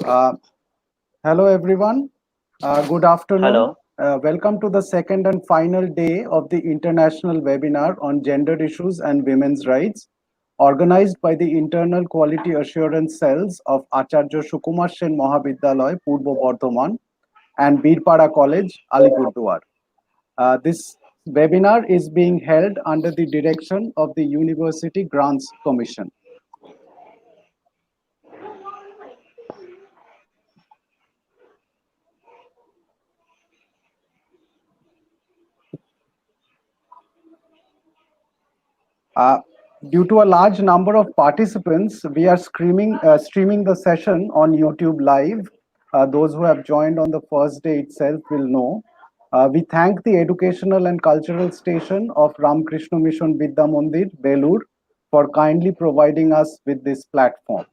Uh, Hello, everyone. Good afternoon. Hello. Welcome to the second and final day of the international webinar on gender issues and women's rights, organized by the Internal Quality Assurance Cells of Acharya Sukumar Sen Mahavidyalaya, Purbo Bardhaman, and Birpara College, Alipurduar. This webinar is being held under the direction of the University Grants Commission. Uh, Due to a large number of participants, we are streaming the session on YouTube Live. Those who have joined on the first day itself will know. We thank the Educational and Cultural Station of Ramakrishna Mission Vidya Mandir, Belur, for kindly providing us with this platform.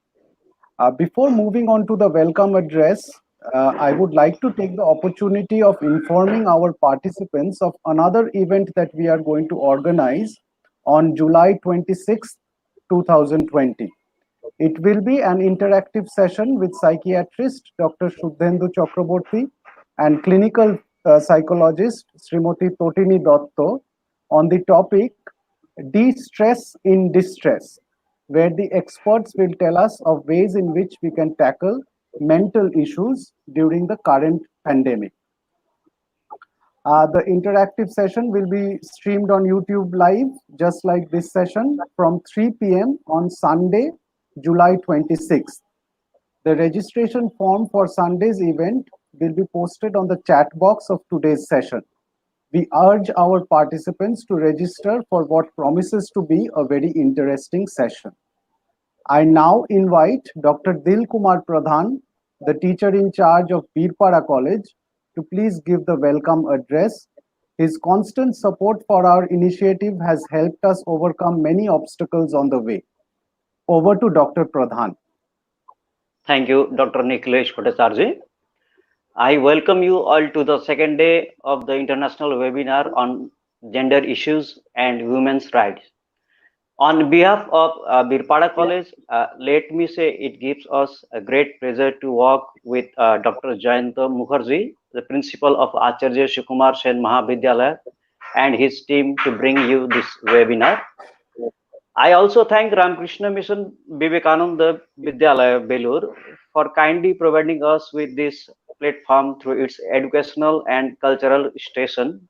Before moving on to the welcome address, I would like to take the opportunity of informing our participants of another event that we are going to organize on July 26th, 2020. It will be an interactive session with psychiatrist Dr. Shuddhendu Chakraborty and clinical psychologist Srimati Totini Dotto on the topic De-stress in distress, where the experts will tell us of ways in which we can tackle mental issues during the current pandemic. The interactive session will be streamed on YouTube Live, just like this session, from 3 p.m. on Sunday, July 26th. The registration form for Sunday's event will be posted on the chat box of today's session. We urge our participants to register for what promises to be a very interesting session. I now invite Dr. Dil Kumar Pradhan, the teacher in charge of Birpara College, to please give the welcome address. His constant support for our initiative has helped us overcome many obstacles on the way. Over to Dr. Pradhan. Thank you, Dr. Nikhilesh Bhattacharjee. I welcome you all to the second day of the international webinar on gender issues and women's rights. On behalf of Birpada College, let me say it gives us a great pleasure to work with Dr. Jayanta Mukherjee, the principal of Acharya Sukumar Sen Mahavidyalaya, and his team to bring you this webinar. I also thank Ramakrishna Mission Vivekananda Vidyalaya Belur for kindly providing us with this platform through its educational and cultural station.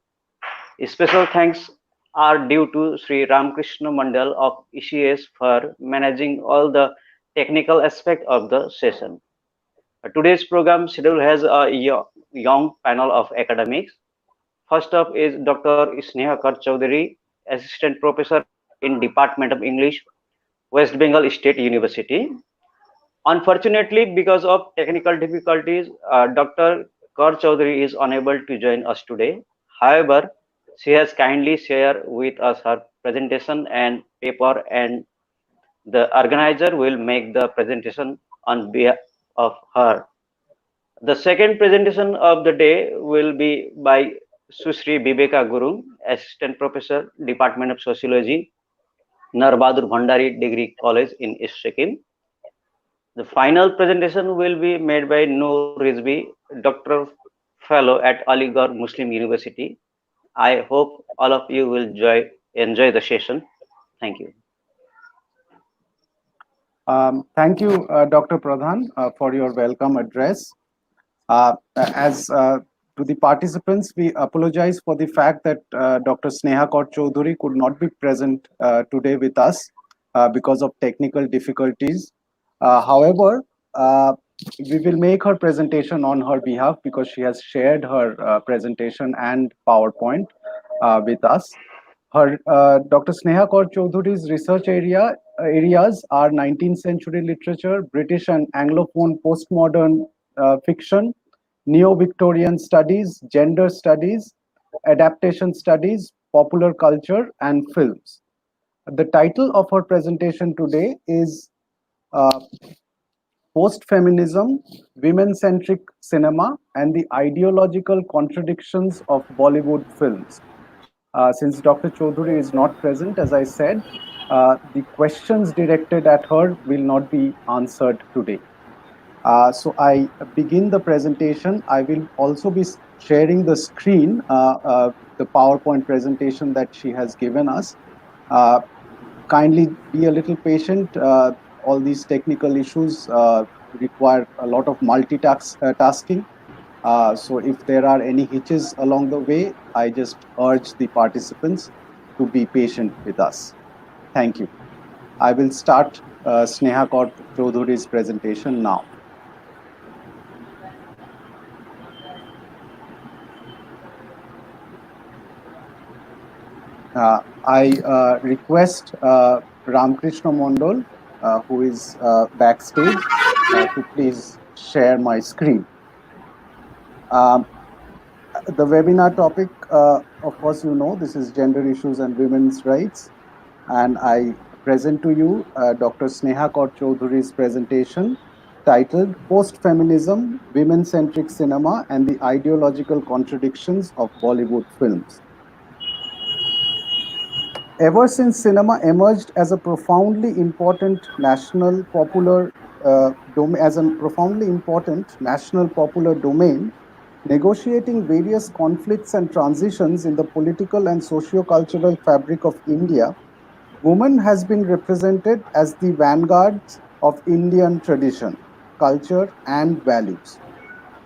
Special thanks are due to Sri Ramakrishna Mandal of ECS for managing all the technical aspect of the session. Today's program schedule has a young panel of academics. First up is Dr. Sneha Kar Chaudhary, Assistant Professor in Department of English, West Bengal State University. Unfortunately, because of technical difficulties, Dr. Kar Chaudhary is unable to join us today. However, she has kindly shared with us her presentation and paper, and the organizer will make the presentation on behalf of her. The second presentation of the day will be by Susri Viveka Gurung, Assistant Professor, Department of Sociology, Narbadur Bhandari Degree College in East Sikkim. The final presentation will be made by Noor Rizvi, Doctor Fellow at Aligarh Muslim University. I hope all of you will enjoy the session. Thank you. Thank you, Dr. Pradhan, for your welcome address. As to the participants, we apologize for the fact that Dr. Sneha Kaur Chaudhary could not be present today with us because of technical difficulties. However, we will make her presentation on her behalf because she has shared her presentation and PowerPoint with us. Her Dr. Sneha Kaur Chaudhary's research areas are 19th century literature, British and Anglophone postmodern fiction, neo-Victorian studies, gender studies, adaptation studies, popular culture, and films. The title of her presentation today is Post-Feminism, Women-Centric Cinema, and the Ideological Contradictions of Bollywood Films. Since Dr. Chaudhary is not present, as I said, the questions directed at her will not be answered today. So I begin the presentation. I will also be sharing the screen, the PowerPoint presentation that she has given us. Uh, Kindly be a little patient. All these technical issues require a lot of tasking. So if there are any hitches along the way, I just urge the participants to be patient with us. Thank you. I will start Sneha Kaur Chaudhury's presentation now. I request Ramkrishna Mondol, who is backstage, to please share my screen. Um, the webinar topic, of course, you know, this is gender issues and women's rights. And I present to you Dr. Sneha Kaur Chaudhury's presentation titled Post-Feminism, Women-Centric Cinema and the Ideological Contradictions of Bollywood Films. Ever since cinema emerged as a profoundly important national popular domain, negotiating various conflicts and transitions in the political and socio-cultural fabric of India, woman has been represented as the vanguards of Indian tradition, culture, and values.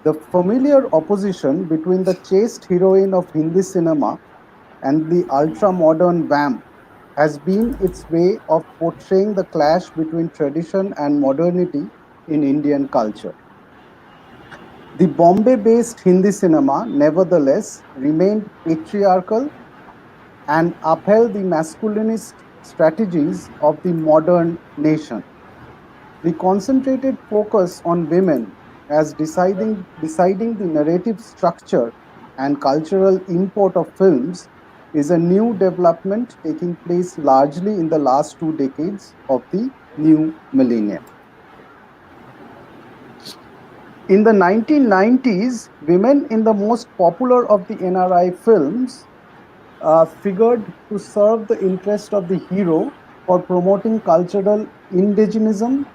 The familiar opposition between the chaste heroine of Hindi cinema and the ultra-modern vamp has been its way of portraying the clash between tradition and modernity in Indian culture. The Bombay-based Hindi cinema, nevertheless, remained patriarchal and upheld the masculinist strategies of the modern nation. The concentrated focus on women as deciding the narrative structure and cultural import of films is a new development taking place largely in the last 2 decades of the new millennium. In the 1990s, women in the most popular of the NRI films figured to serve the interest of the hero for promoting cultural indigenism,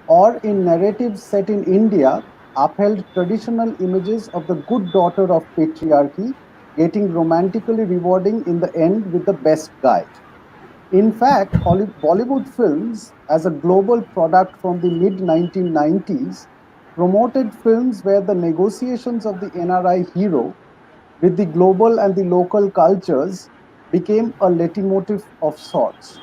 or in narratives set in India, upheld traditional images of the good daughter of patriarchy, getting romantically rewarding in the end with the best guy. In fact, Bollywood films, as a global product from the mid 1990s, promoted films where the negotiations of the NRI hero with the global and the local cultures became a leitmotif of sorts.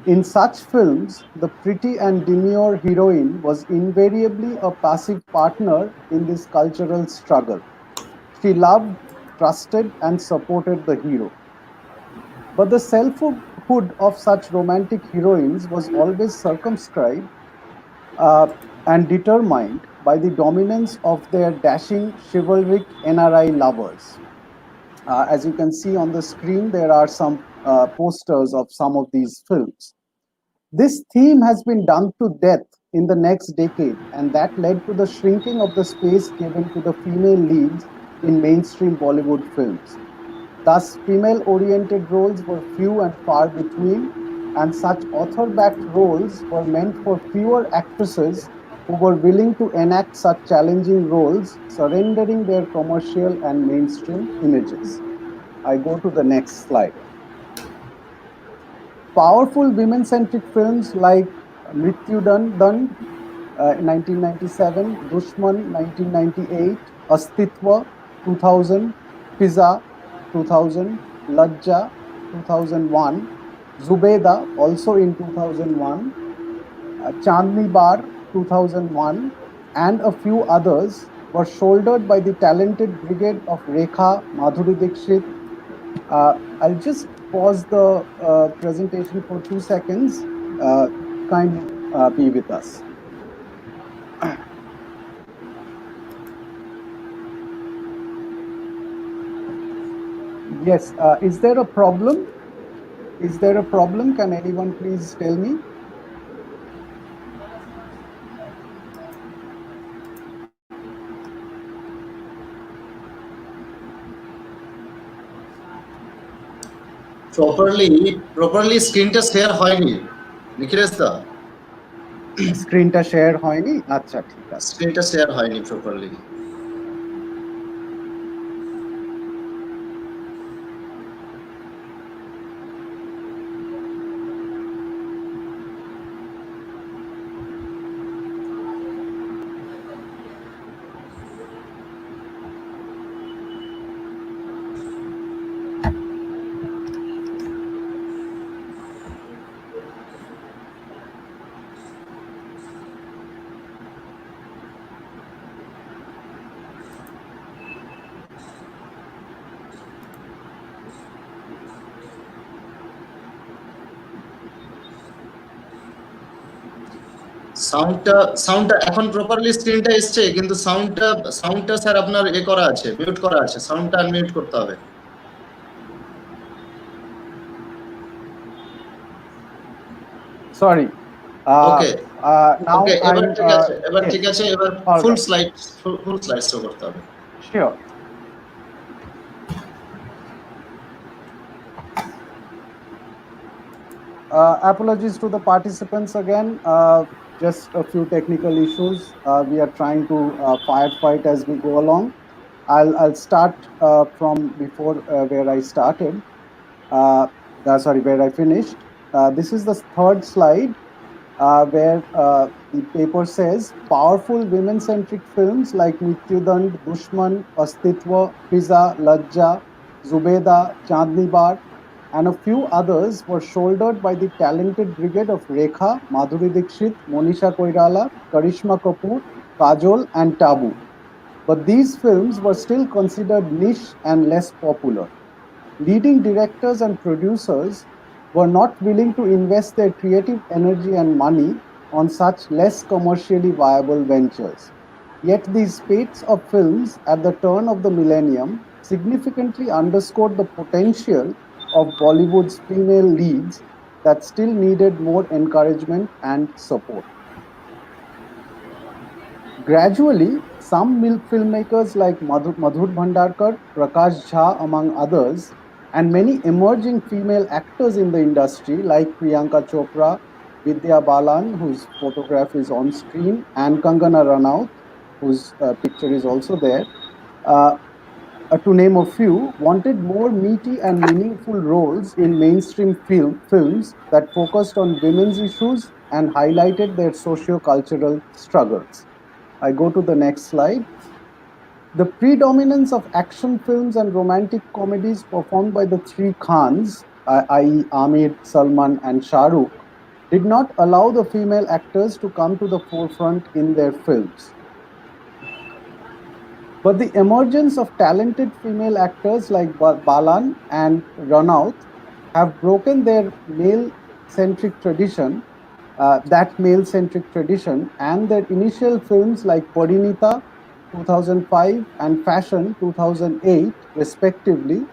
In such films, the pretty and demure heroine was invariably a passive partner in this cultural struggle. She loved, trusted, and supported the hero. But the selfhood of such romantic heroines was always circumscribed uh, and determined by the dominance of their dashing, chivalric NRI lovers. As you can see on the screen, there are some posters of some of these films. This theme has been done to death in the next decade, and that led to the shrinking of the space given to the female leads in mainstream Bollywood films. Thus, female oriented roles were few and far between, and such author backed roles were meant for fewer actresses who were willing to enact such challenging roles, surrendering their commercial and mainstream images. I go to the next slide. Powerful women-centric films like Mrityu Dand in 1997, Dushman 1998, Astitwa 2000, Fiza 2000, Lajja 2001, Zubeda also in 2001, Chandni Bar 2001, and a few others were shouldered by the talented brigade of Rekha, Madhuri Dixit. I'll just pause the presentation for 2 seconds. Kindly be with us. Yes, is there a problem? Is there a problem? Can anyone please tell me? properly screen টা share হয়নি নিখিলেশ দা স্ক্রিনটা share হয়নি, আচ্ছা ঠিক আছে। স্ক্রিনটা share হয়নি properly. সাউন্ডটা এখন প্রপারলি স্ক্রিনটা এসছে, কিন্তু সাউন্ডটা স্যার আপনার করা আছে, মিউট করা আছে, সাউন্ডটা আনমিউট করতে হবে। সরি, ওকে নাও ওকে, এবার ঠিক আছে, এবার yes, ঠিক আছে, এবার all ফুল right. স্লাইড শো করতে হবে। Sure. Apologies to the participants again. Just a few technical issues. We are trying to firefight as we go along. I'll start from before where I started. Where I finished. This is the third slide where the paper says powerful women-centric films like Mrityudand, Dushman, Astitwa, Fiza, Lajja, Zubeda, Chandni Bar, and a few others were shouldered by the talented brigade of Rekha, Madhuri Dixit, Monisha Koirala, Karishma Kapoor, Kajol, and Tabu. But these films were still considered niche and less popular. Leading directors and producers were not willing to invest their creative energy and money on such less commercially viable ventures. Yet these spates of films at the turn of the millennium significantly underscored the potential of Bollywood's female leads that still needed more encouragement and support. Gradually, some filmmakers like Madhur Bhandarkar, Prakash Jha, among others, and many emerging female actors in the industry like Priyanka Chopra, Vidya Balan, whose photograph is on screen, and Kangana Ranaut, whose picture is also there, to name a few, wanted more meaty and meaningful roles in mainstream films that focused on women's issues and highlighted their socio-cultural struggles. I go to the next slide. The predominance of action films and romantic comedies performed by the three Khans, i.e., Amir, Salman, and Shah Rukh, did not allow the female actors to come to the forefront in their films. But the emergence of talented female actors like Balan and Ranaut have broken their male-centric tradition, and their initial films like Parinita 2005 and Fashion 2008, respectively,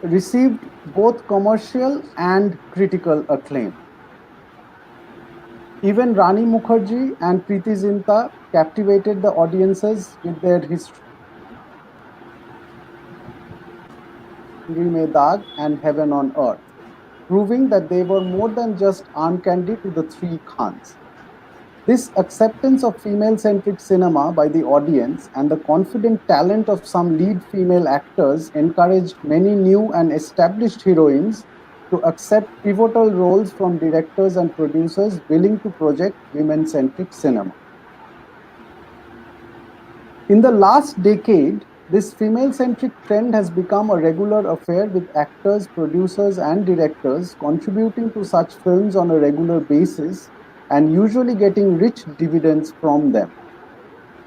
received both commercial and critical acclaim. Even Rani Mukherjee and Preeti Zinta captivated the audiences with their History Mein Daag and Heaven on Earth, proving that they were more than just arm candy to the three Khans. This acceptance of female-centric cinema by the audience and the confident talent of some lead female actors encouraged many new and established heroines to accept pivotal roles from directors and producers willing to project women-centric cinema. In the last decade, this female-centric trend has become a regular affair with actors, producers, and directors contributing to such films on a regular basis and usually getting rich dividends from them.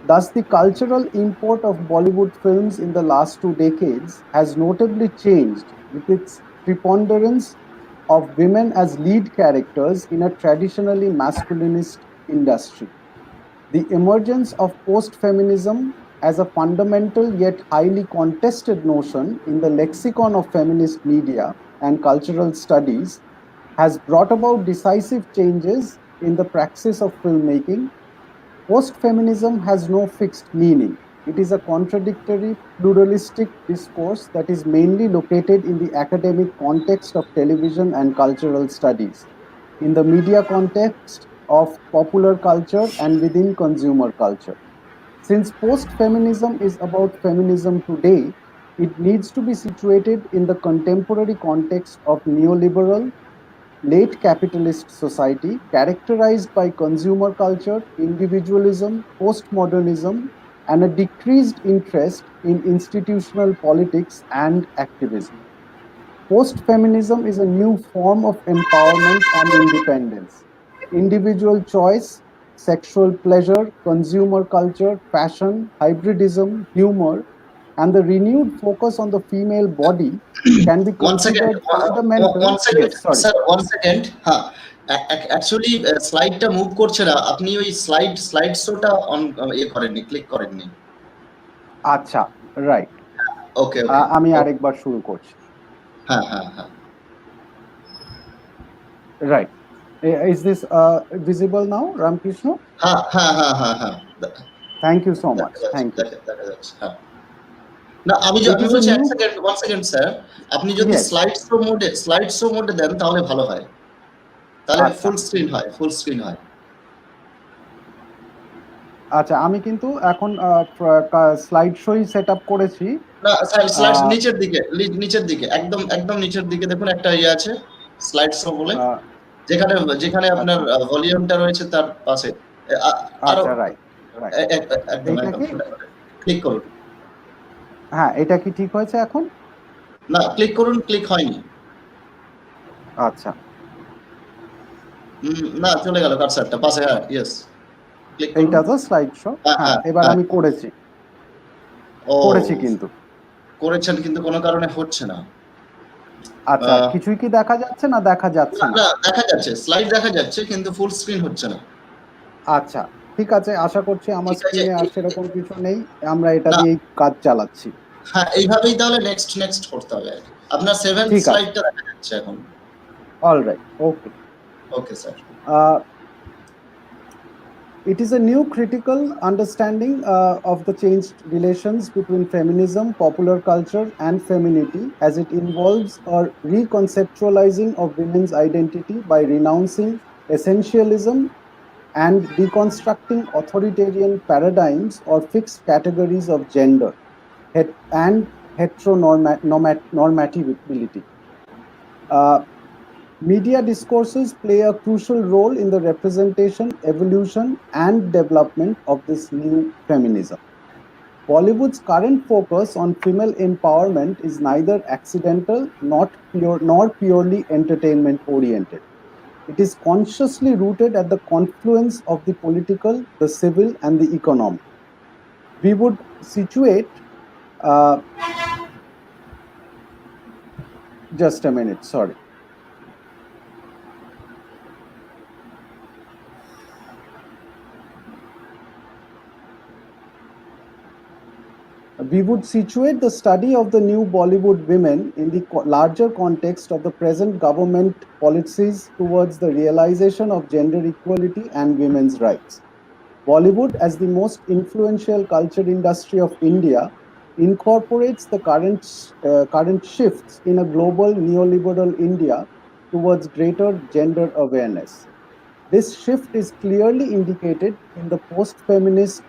Thus, the cultural import of Bollywood films in the last 2 decades has notably changed with its preponderance of women as lead characters in a traditionally masculinist industry. The emergence of post-feminism as a fundamental yet highly contested notion in the lexicon of feminist media and cultural studies has brought about decisive changes in the praxis of filmmaking. Post-feminism has no fixed meaning. It is a contradictory, pluralistic discourse that is mainly located in the academic context of television and cultural studies, in the media context of popular culture, and within consumer culture. Since post feminism is about feminism today, it needs to be situated in the contemporary context of neoliberal, late capitalist society characterized by consumer culture, individualism, postmodernism, and a decreased interest in institutional politics and activism. Post feminism is a new form of empowerment and independence. Individual choice, sexual pleasure, consumer culture, fashion, hybridism, humor, and the renewed focus on the female body can be One second, considered fundamental. one second, Yes, sorry. sir, one second. হ্যাঁ, actually স্লাইডটা move করছে না, আপনি ওই slide শোটা on ইয়ে করেননি, click করেননি। আচ্ছা, রাইট। ওকে ওকে, আমি আরেকবার শুরু করছি। হ্যাঁ হ্যাঁ হ্যাঁ right. Is this visible now, Ramkrishna? হ্যাঁ হ্যাঁ হ্যাঁ হ্যাঁ হ্যাঁ, Thank you so দেখা much. যাচ্ছে, Thank you. দেখা যাচ্ছে, হ্যাঁ। না আমি It আমি is a বলছি new. ওয়ান সেকেন্ড স্যার, আপনি যদি Yes. স্লাইড শো মোডে দেন তাহলে ভালো হয়, তাহলে আচ্ছা। ফুল স্ক্রিন হয়। আচ্ছা, আমি কিন্তু এখন স্লাইড শোই সেট আপ করেছি। না স্লাইড আহ, নিচের দিকে একদম নিচের দিকে দেখুন একটা ইয়ে আছে স্লাইড শো বলে, আহ, যেখানে আপনার আচ্ছা ভলিউমটা রয়েছে তার পাশে আরো আচ্ছা, রাইট রাইট। একদম এইটা একদম কি? ক্লিক করুন। হ্যাঁ, এটা কি ঠিক হয়েছে এখন? না ক্লিক করুন, ক্লিক হয়নি। আচ্ছা, না চলে গেল কার্সারটা পাশে, হ্যাঁ ইয়েস ক্লিক করুন। এইটা তো স্লাইড শো। হ্যাঁ, এবার আমি করেছি কিন্তু। করেছেন কিন্তু কোনো কারণে হচ্ছে না। আচ্ছা, কিছুই কি দেখা যাচ্ছে না দেখা যাচ্ছে না? না দেখা যাচ্ছে, স্লাইড দেখা যাচ্ছে কিন্তু ফুল স্ক্রিন হচ্ছে না। আচ্ছা, ঠিক আছে, আশা করছি আমার ঠিক আছে, স্ক্রিনে আর সেরকম কিছু নেই, আমরা এটা না। দিয়েই কাজ চালাচ্ছি। হ্যাঁ এইভাবেই তাহলে নেক্সট করতে হবে আর কি। আপনার 7th ঠিক আছে। স্লাইডটা দেখা যাচ্ছে এখন। Alright, okay. Okay sir. It is a new critical understanding of the changed relations between feminism, popular culture, and femininity, as it involves a reconceptualizing of women's identity by renouncing essentialism and deconstructing authoritarian paradigms or fixed categories of gender and heteronormativity. Media discourses play a crucial role in the representation, evolution, and development of this new feminism. Bollywood's current focus on female empowerment is neither accidental nor purely entertainment oriented. It is consciously rooted at the confluence of the political, the civil, and the economic. We would situate just a minute, sorry. We would situate the study of the new Bollywood women in the larger context of the present government policies towards the realization of gender equality and women's rights. Bollywood, as the most influential culture industry of India, incorporates the current shifts in a global neoliberal India towards greater gender awareness. This shift is clearly indicated in the post-feminist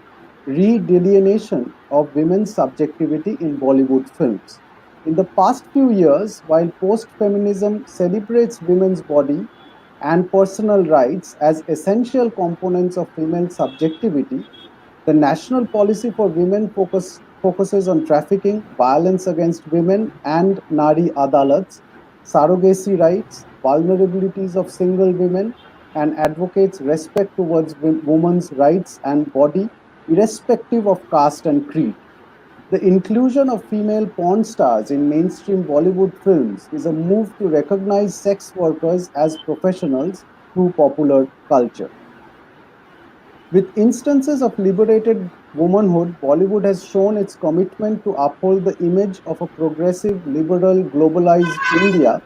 redelineation of women's subjectivity in Bollywood films. In the past few years, while post-feminism celebrates women's body and personal rights as essential components of female subjectivity, the National Policy for Women focuses on trafficking, violence against women and Nari Adalats, surrogacy rights, vulnerabilities of single women, and advocates respect towards women's rights and body, irrespective of caste and creed. The inclusion of female porn stars in mainstream Bollywood films is a move to recognize sex workers as professionals through popular culture. With instances of liberated womanhood, Bollywood has shown its commitment to uphold the image of a progressive, liberal, globalized India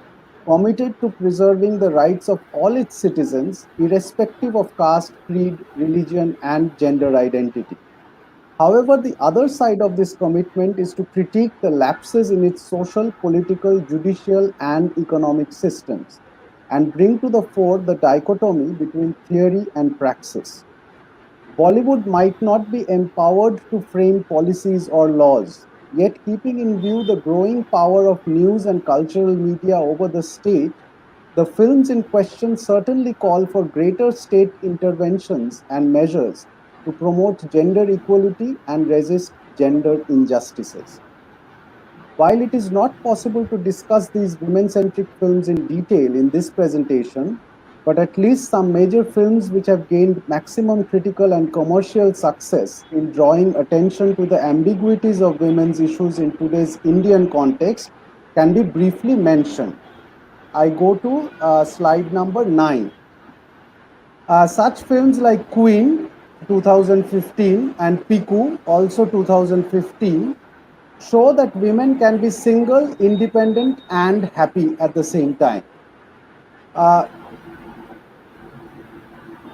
committed to preserving the rights of all its citizens, irrespective of caste, creed, religion, and gender identity. However, the other side of this commitment is to critique the lapses in its social, political, judicial, and economic systems and bring to the fore the dichotomy between theory and praxis. Bollywood might not be empowered to frame policies or laws, yet, keeping in view the growing power of news and cultural media over the state, the films in question certainly call for greater state interventions and measures to promote gender equality and resist gender injustices. While it is not possible to discuss these women centric films in detail in this presentation, but at least some major films which have gained maximum critical and commercial success in drawing attention to the ambiguities of women's issues in today's Indian context can be briefly mentioned. I go to slide number 9. Such films like Queen 2015 and Piku also 2015 show that women can be single, independent, and happy at the same time. Uh,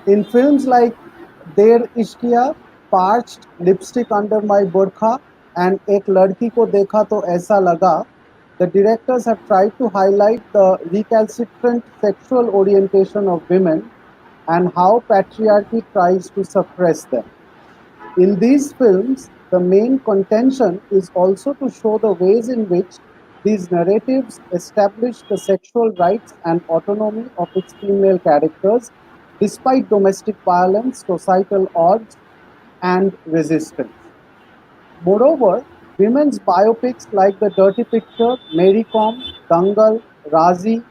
in films like Der Ishqiya, Parched, Lipstick Under My Burqa, and Ek Ladki Ko Dekha To Aisa Laga, the directors have tried to highlight the recalcitrant sexual orientation of women and how patriarchy tries to suppress them. In these films, the main contention is also to show the ways in which these narratives establish the sexual rights and autonomy of its female characters despite domestic violence, societal odds, and resistance. Moreover, women's biopics like The Dirty Picture, Mary Kom, Dangal, Razi,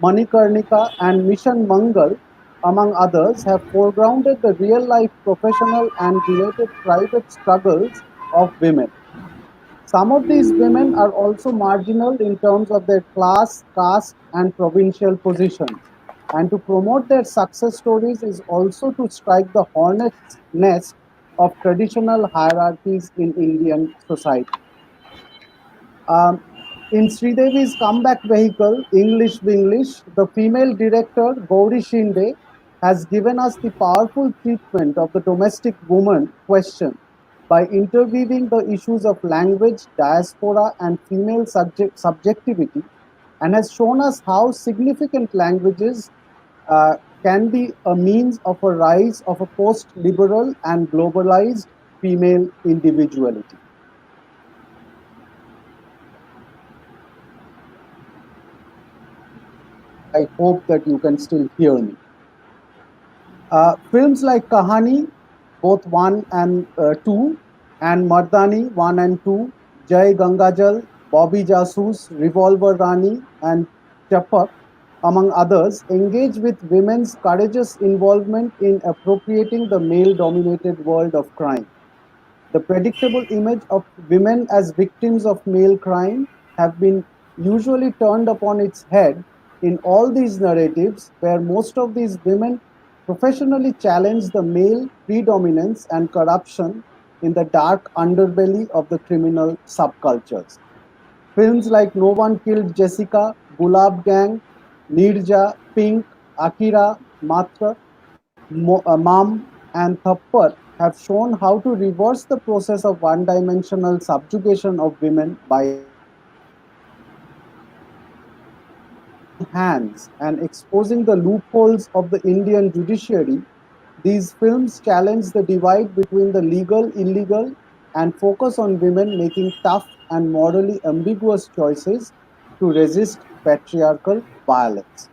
Manikarnika, and Mission Mangal, among others, have foregrounded the real life professional and related private struggles of women. Some of these women are also marginal in terms of their class, caste, and provincial positions. And to promote their success stories is also to strike the hornet's nest of traditional hierarchies in Indian society. Um, in Sridevi's comeback vehicle, English Winglish, the female director Gauri Shinde has given us the powerful treatment of the domestic woman question by interweaving the issues of language, diaspora, and female subjectivity, and has shown us how significant languages can be a means of a rise of a post liberal and globalized female individuality. I hope that you can still hear me. Films like Kahani, both 1 and 2, and Mardani 1 and 2, Jai Gangajal, Bobby Jasus, Revolver Rani, and Chapak, among others, engage with women's courageous involvement in appropriating the male dominated world of crime. The predictable image of women as victims of male crime have been usually turned upon its head in all these narratives, where most of these women professionally challenge the male predominance and corruption in the dark underbelly of the criminal subcultures. Films like No One Killed Jessica, Gulab Gang, Nirja, Pink, Akira, Matra, Mam, and Thappar have shown how to reverse the process of one dimensional subjugation of women by hands and exposing the loopholes of the Indian judiciary. These films challenge the divide between the legal, illegal, and focus on women making tough and morally ambiguous choices to resist patriarchal violence.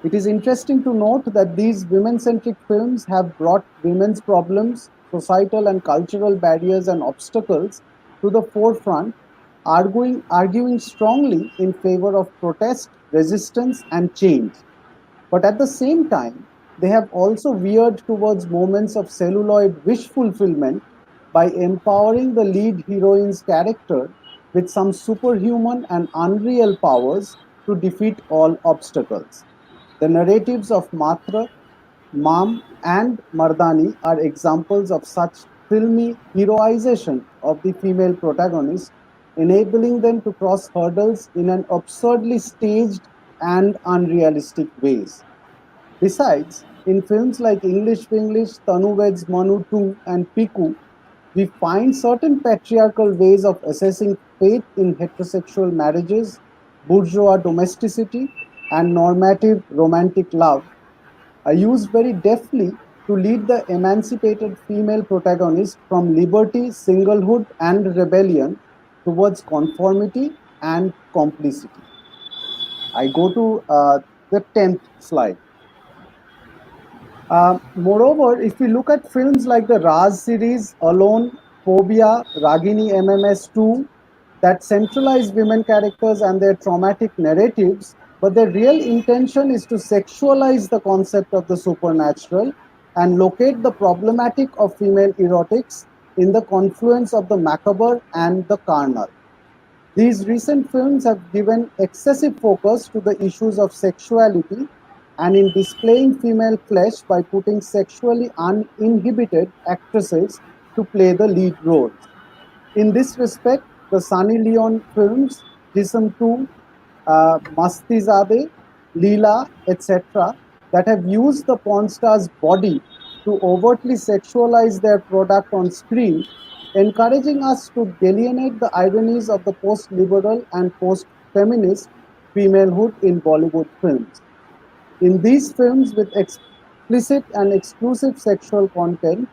It is interesting to note that these women centric films have brought women's problems, societal and cultural barriers, and obstacles to the forefront, arguing strongly in favor of protest, resistance, and change. But at the same time, they have also veered towards moments of celluloid wish fulfillment by empowering the lead heroine's character with some superhuman and unreal powers to defeat all obstacles. The narratives of Matra, Mam, and Mardani are examples of such filmy heroization of the female protagonist, enabling them to cross hurdles in an absurdly staged and unrealistic ways. Besides, in films like English Winglish, Tanu Weds Manu 2, and Piku, we find certain patriarchal ways of assessing faith in heterosexual marriages, bourgeois domesticity, and normative romantic love are used very deftly to lead the emancipated female protagonist from liberty, singlehood, and rebellion towards conformity and complicity. I go to the 10th slide. Moreover, if we look at films like the Raj series, Alone, Phobia, Ragini MMS2, that centralize women characters and their traumatic narratives, but their real intention is to sexualize the concept of the supernatural and locate the problematic of female erotics in the confluence of the macabre and the carnal. These recent films have given excessive focus to the issues of sexuality and in displaying female flesh by putting sexually uninhibited actresses to play the lead roles. In this respect, the Sunny Leone films, Jism 2, Mastizade, Leela, etc., that have used the porn star's body to overtly sexualize their product on screen, encouraging us to delineate the ironies of the post-liberal and post-feminist femalehood in Bollywood films. In these films with explicit and exclusive sexual content,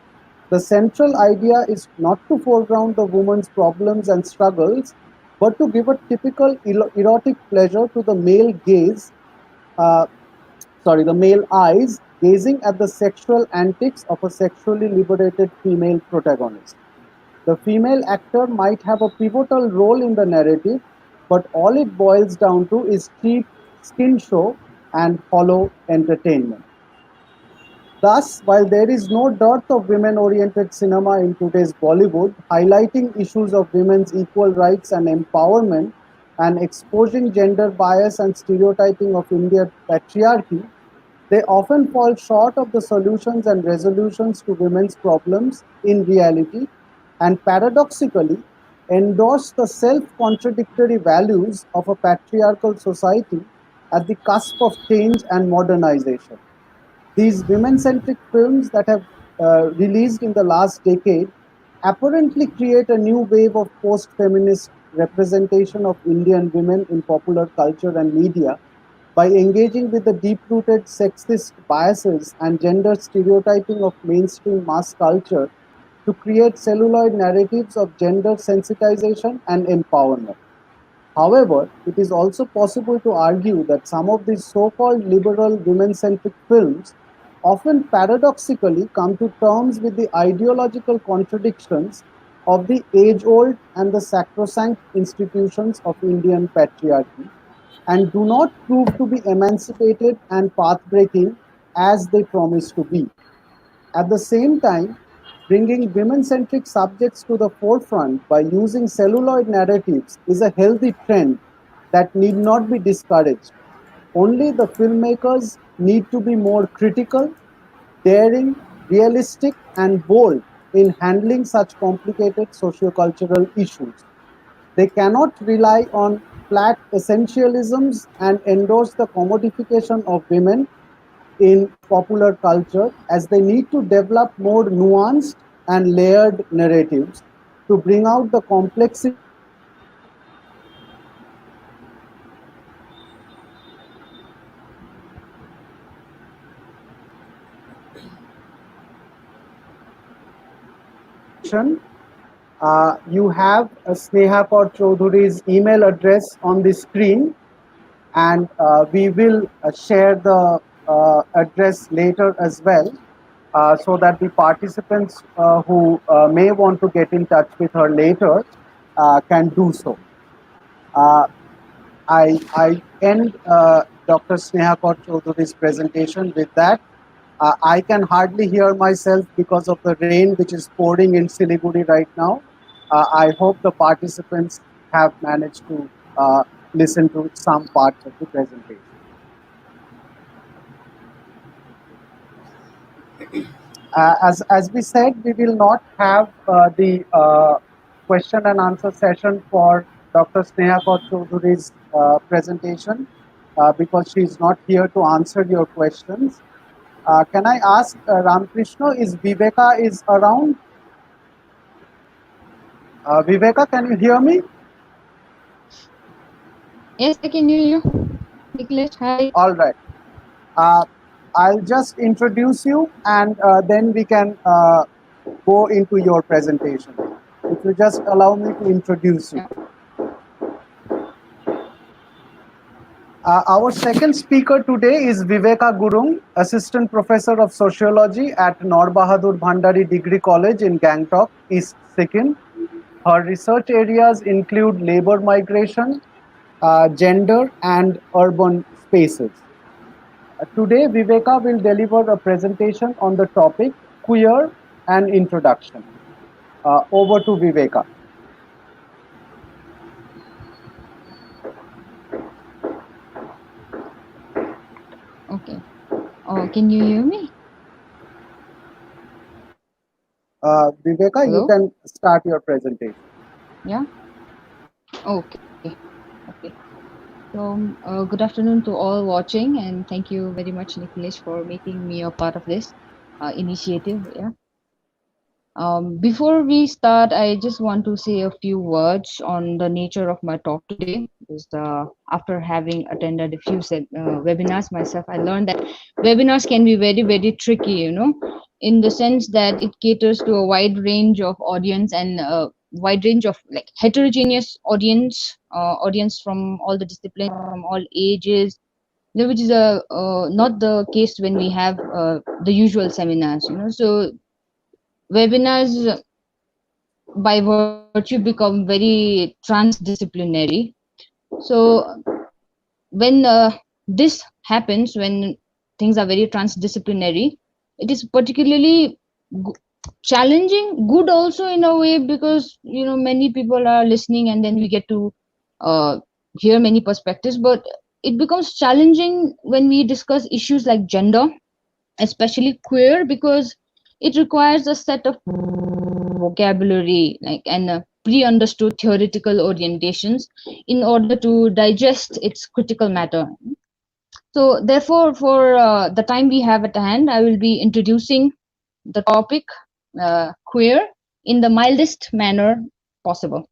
the central idea is not to foreground the woman's problems and struggles, but to give a typical erotic pleasure to the male gaze, uh, the male eyes, gazing at the sexual antics of a sexually liberated female protagonist. The female actor might have a pivotal role in the narrative, but all it boils down to is cheap skin show and hollow entertainment. Thus, while there is no dearth of women-oriented cinema in today's Bollywood, highlighting issues of women's equal rights and empowerment and exposing gender bias and stereotyping of Indian patriarchy, they often fall short of the solutions and resolutions to women's problems in reality and paradoxically endorse the self-contradictory values of a patriarchal society at the cusp of change and modernization. These women-centric films that have released in the last decade apparently create a new wave of post-feminist representation of Indian women in popular culture and media by engaging with the deep-rooted sexist biases and gender stereotyping of mainstream mass culture to create celluloid narratives of gender sensitization and empowerment. However, it is also possible to argue that some of these so-called liberal women-centric films often paradoxically come to terms with the ideological contradictions of the age-old and the sacrosanct institutions of Indian patriarchy and do not prove to be emancipated and path-breaking as they promise to be. At the same time, bringing women-centric subjects to the forefront by using celluloid narratives is a healthy trend that need not be discouraged. Only the filmmakers need to be more critical, daring, realistic, and bold in handling such complicated sociocultural issues. They cannot rely on flat essentialisms and endorse the commodification of women in popular culture, as they need to develop more nuanced and layered narratives to bring out the complexity you have Sneha Kaur Chaudhury's email address on the screen, and we will share the address later as well, so that the participants who may want to get in touch with her later can do so. I end Dr. Sneha Kaur Chaudhury's presentation with that. I can hardly hear myself because of the rain which is pouring in Siliguri right now. I hope the participants have managed to listen to some parts of the presentation. As we said, we will not have the question and answer session for Dr. Sneha Kaur Chaudhury's presentation because she is not here to answer your questions. Can I ask Ramkrishna, is Viveka is around? Viveka, can you hear me? Yes, I can hear you. Nicholas, hi. All right. I'll just introduce you and then we can go into your presentation. If you just allow me to introduce you. Our second speaker today is Viveka Gurung, Assistant Professor of Sociology at Nor Bahadur Bhandari Degree College in Gangtok, East Sikkim. Her research areas include labor migration, gender, and urban spaces. Today, Viveka will deliver a presentation on the topic Queer and Introduction. Over to Viveka. Okay. Can you hear me? Viveka, Hello? you can start your presentation. Yeah. Okay. Okay. So, good afternoon to all watching, and thank you very much, Nicholas, for making me a part of this initiative. Yeah. Before we start, I just want to say a few words on the nature of my talk today. Just, after having attended a few webinars myself, I learned that webinars can be very, very tricky, in the sense that it caters to a wide range of audience and wide range of like heterogeneous audience from all the disciplines, from all ages, which is not the case when we have the usual seminars, So webinars by virtue become very transdisciplinary. So when this happens, when things are very transdisciplinary, it is particularly challenging, good also in a way, because many people are listening and then we get to hear many perspectives. But it becomes challenging when we discuss issues like gender, especially queer, because it requires a set of vocabulary and pre-understood theoretical orientations in order to digest its critical matter. So therefore, for the time we have at hand, I will be introducing the topic queer in the mildest manner possible.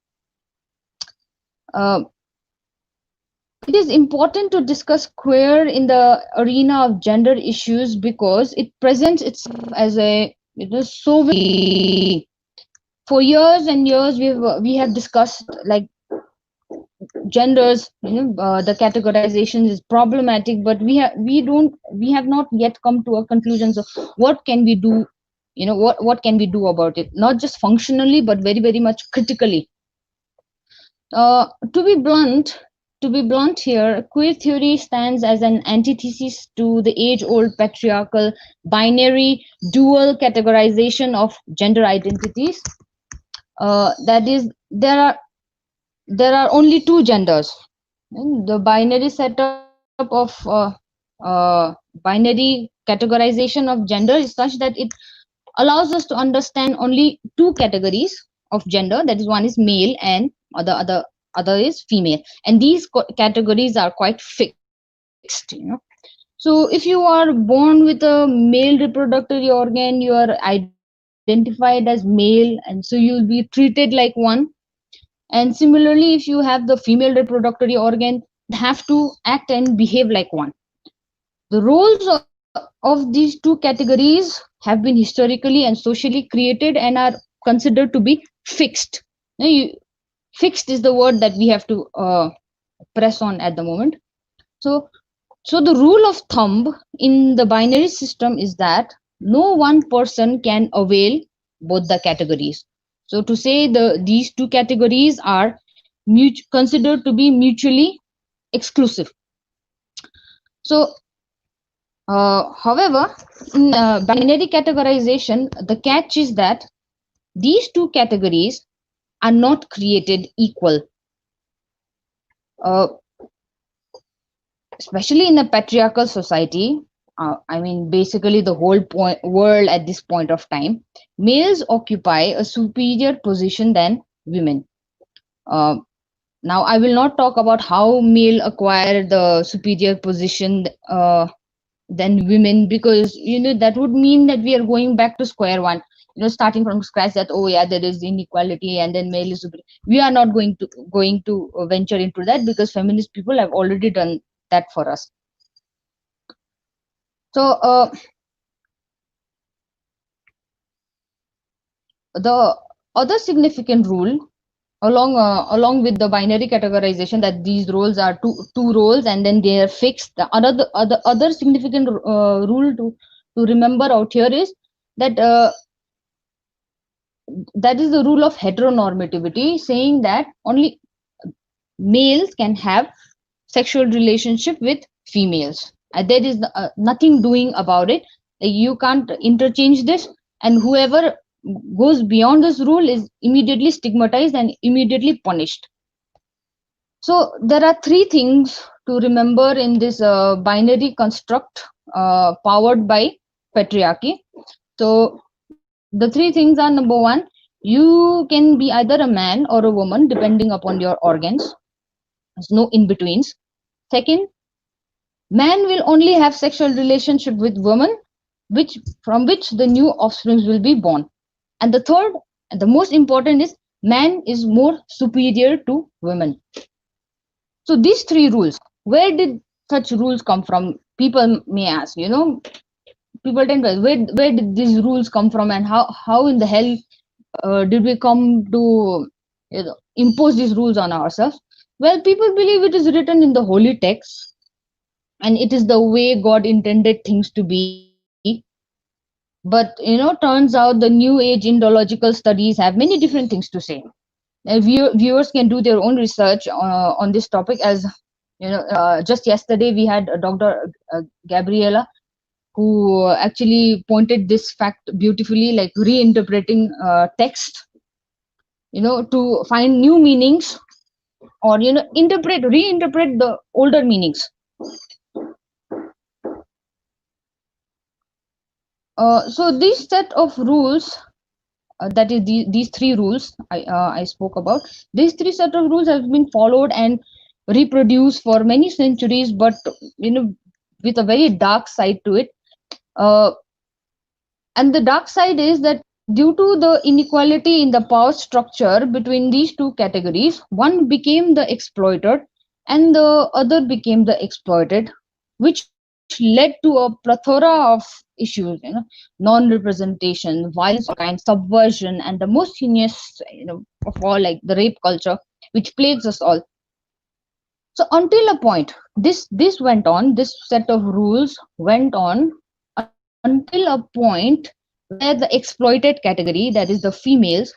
It is important to discuss queer in the arena of gender issues because it presents itself as a so very, for years and years we have discussed like genders, the categorization is problematic, but we have not yet come to a conclusion. So what can we do, what can we do about it, not just functionally but very, very much critically. To be blunt here, queer theory stands as an antithesis to the age-old patriarchal binary dual categorization of gender identities. That is, there are only two genders. And the binary setup of binary categorization of gender is such that it allows us to understand only two categories of gender. That is, one is male and other is female, and these categories are quite fixed. So if you are born with a male reproductive organ, you are identified as male, and so you'll be treated like one. And similarly, if you have the female reproductive organ, have to act and behave like one. The roles of these two categories have been historically and socially created and are considered to be fixed. Fixed is the word that we have to press on at the moment. So the rule of thumb in the binary system is that no one person can avail both the categories. So to say these two categories are considered to be mutually exclusive. So, however, in binary categorization, the catch is that these two categories are not created equal. Especially in a patriarchal society, I mean, basically the whole world at this point of time, males occupy a superior position than women. Now, I will not talk about how male acquire the superior position than women, because that would mean that we are going back to square one. starting from scratch, that oh yeah, there is inequality and then male is superior. We are not going to venture into that, because feminist people have already done that for us. So the other significant rule, along with the binary categorization, that these roles are two roles and then they are fixed, the other significant rule to remember out here is that that is the rule of heteronormativity, saying that only males can have sexual relationship with females. There is nothing doing about it. You can't interchange this, and whoever goes beyond this rule is immediately stigmatized and immediately punished. So there are three things to remember in this binary construct powered by patriarchy. So the three things are: number one, you can be either a man or a woman depending upon your organs. There's no in betweens. Second, man will only have sexual relationship with women, from which the new offsprings will be born. And the third, and the most important, is man is more superior to women. So these three rules, where did such rules come from? People may ask, people tend to ask, where did these rules come from, and how in the hell did we come to impose these rules on ourselves? Well, people believe it is written in the holy text, and it is the way God intended things to be. But turns out the new age Indological studies have many different things to say. Viewers can do their own research on this topic. As just yesterday we had Dr. Gabriela, who actually pointed this fact beautifully, like reinterpreting text, to find new meanings, or reinterpret the older meanings. So this set of rules, that is these three rules I spoke about, these three set of rules have been followed and reproduced for many centuries, but with a very dark side to it. And the dark side is that due to the inequality in the power structure between these two categories, one became the exploiter and the other became the exploited, which led to a plethora of issues, non-representation, violence of kind, subversion, and the most heinous, of all, like the rape culture, which plagues us all. So until a point, this went on, this set of rules went on until a point where the exploited category, that is the females,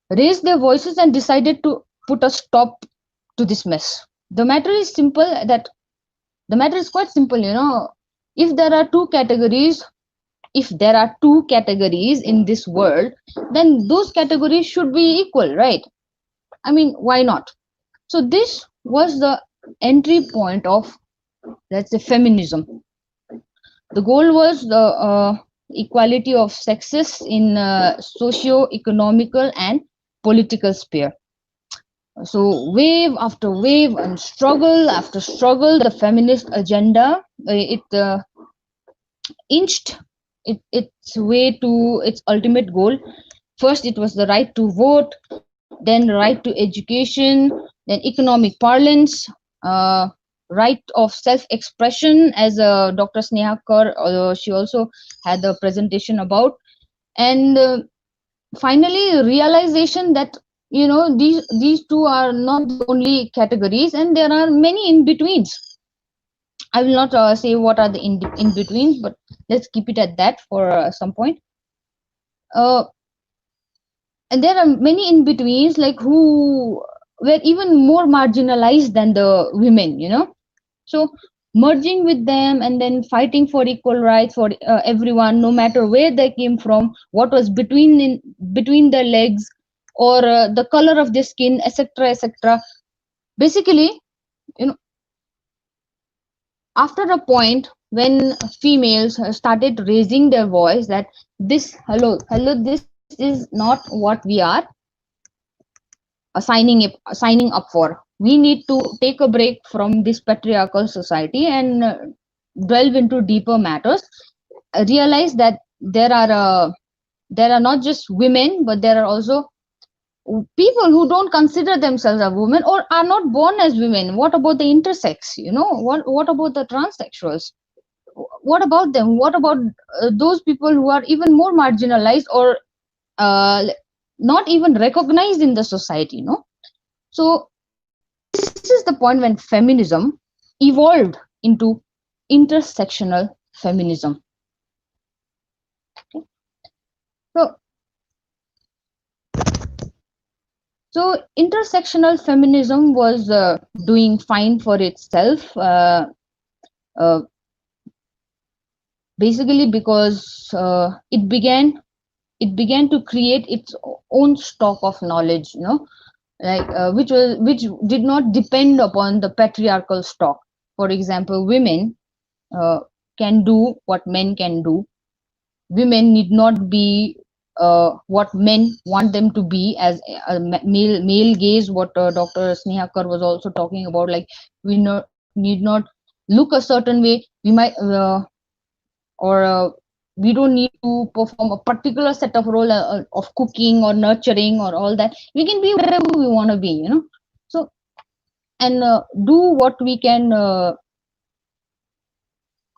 raised their voices and decided to put a stop to this mess. The matter is quite simple. If there are two categories in this world, then those categories should be equal, right? I mean, why not? So this was the entry point of, let's say, feminism. The goal was the equality of sexes in socio-economical and political sphere. So wave after wave and struggle after struggle, the feminist agenda, inched its way to its ultimate goal. First, it was the right to vote, then right to education, then economic parlance, right of self-expression, as Dr. Sneha Kaur, she also had a presentation about, and finally realization that these two are not the only categories, and there are many in betweens. I will not say what are the in betweens, but let's keep it at that for some point. And there are many in betweens, like who were even more marginalized than the women, so merging with them and then fighting for equal rights for everyone, no matter where they came from, what was between their legs, or the color of their skin, etc., etc. Basically, after a point when females started raising their voice that this is not what we are signing up for. We need to take a break from this patriarchal society and delve into deeper matters. Realize that there are there are not just women, but there are also people who don't consider themselves a woman or are not born as women. What about the intersex? What about the transsexuals? What about them? What about those people who are even more marginalized or not even recognized in the society? So this is the point when feminism evolved into intersectional feminism. Okay. So intersectional feminism was doing fine for itself, uh, basically because it began to create its own stock of knowledge, like which did not depend upon the patriarchal stock. For example, women can do what men can do. Women need not be what men want them to be as a male gaze, what Dr. Snehakar was also talking about, like we need not look a certain way. We might or we don't need to perform a particular set of role of cooking or nurturing or all that. We can be whatever we want to be, so and do what we can.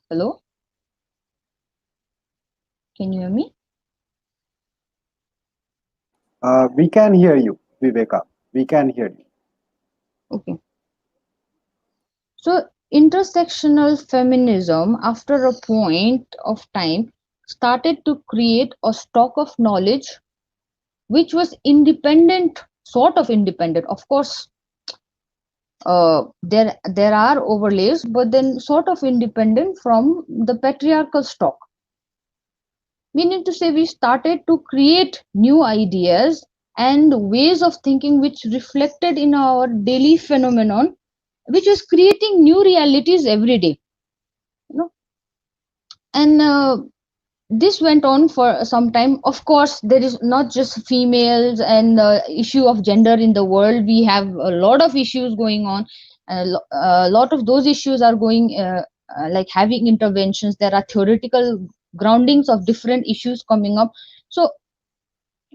Hello, can you hear me? We can hear you, Viveka. We can hear you. Okay. So intersectional feminism, after a point of time, started to create a stock of knowledge which was independent, sort of independent. Of course, there are overlays, but then sort of independent from the patriarchal stock. Meaning to say, we started to create new ideas and ways of thinking which reflected in our daily phenomenon, which was creating new realities every day. And this went on for some time. Of course, there is not just females and the issue of gender in the world. We have a lot of issues going on. A lot of those issues are going like having interventions. There are theoretical groundings of different issues coming up. So,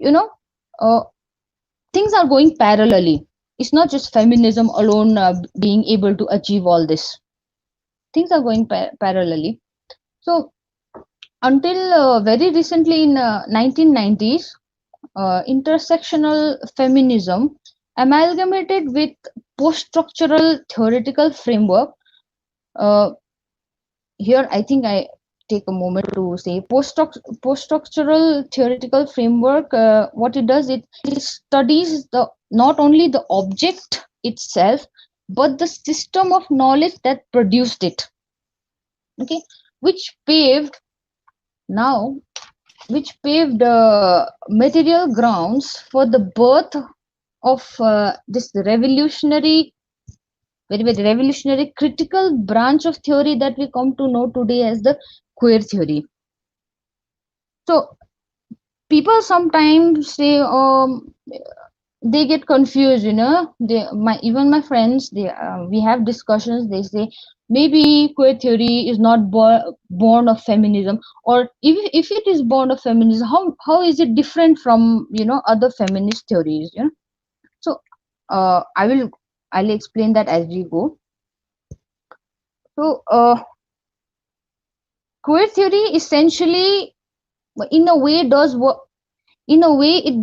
uh, things are going parallelly. It's not just feminism alone being able to achieve all this. Things are going parallelly. So until very recently in 1990s, intersectional feminism amalgamated with post-structural theoretical framework. Here, I think I take a moment to say post-structural theoretical framework. What it does, it studies not only the object itself, but the system of knowledge that produced it. Okay, which paved material grounds for the birth of this revolutionary, very, very revolutionary critical branch of theory that we come to know today as the queer theory. So people sometimes say, they get confused, even my friends, we have discussions. They say maybe queer theory is not born of feminism, or if it is born of feminism, how is it different from other feminist theories? So I'll explain that as we go. So queer theory essentially, in a way, it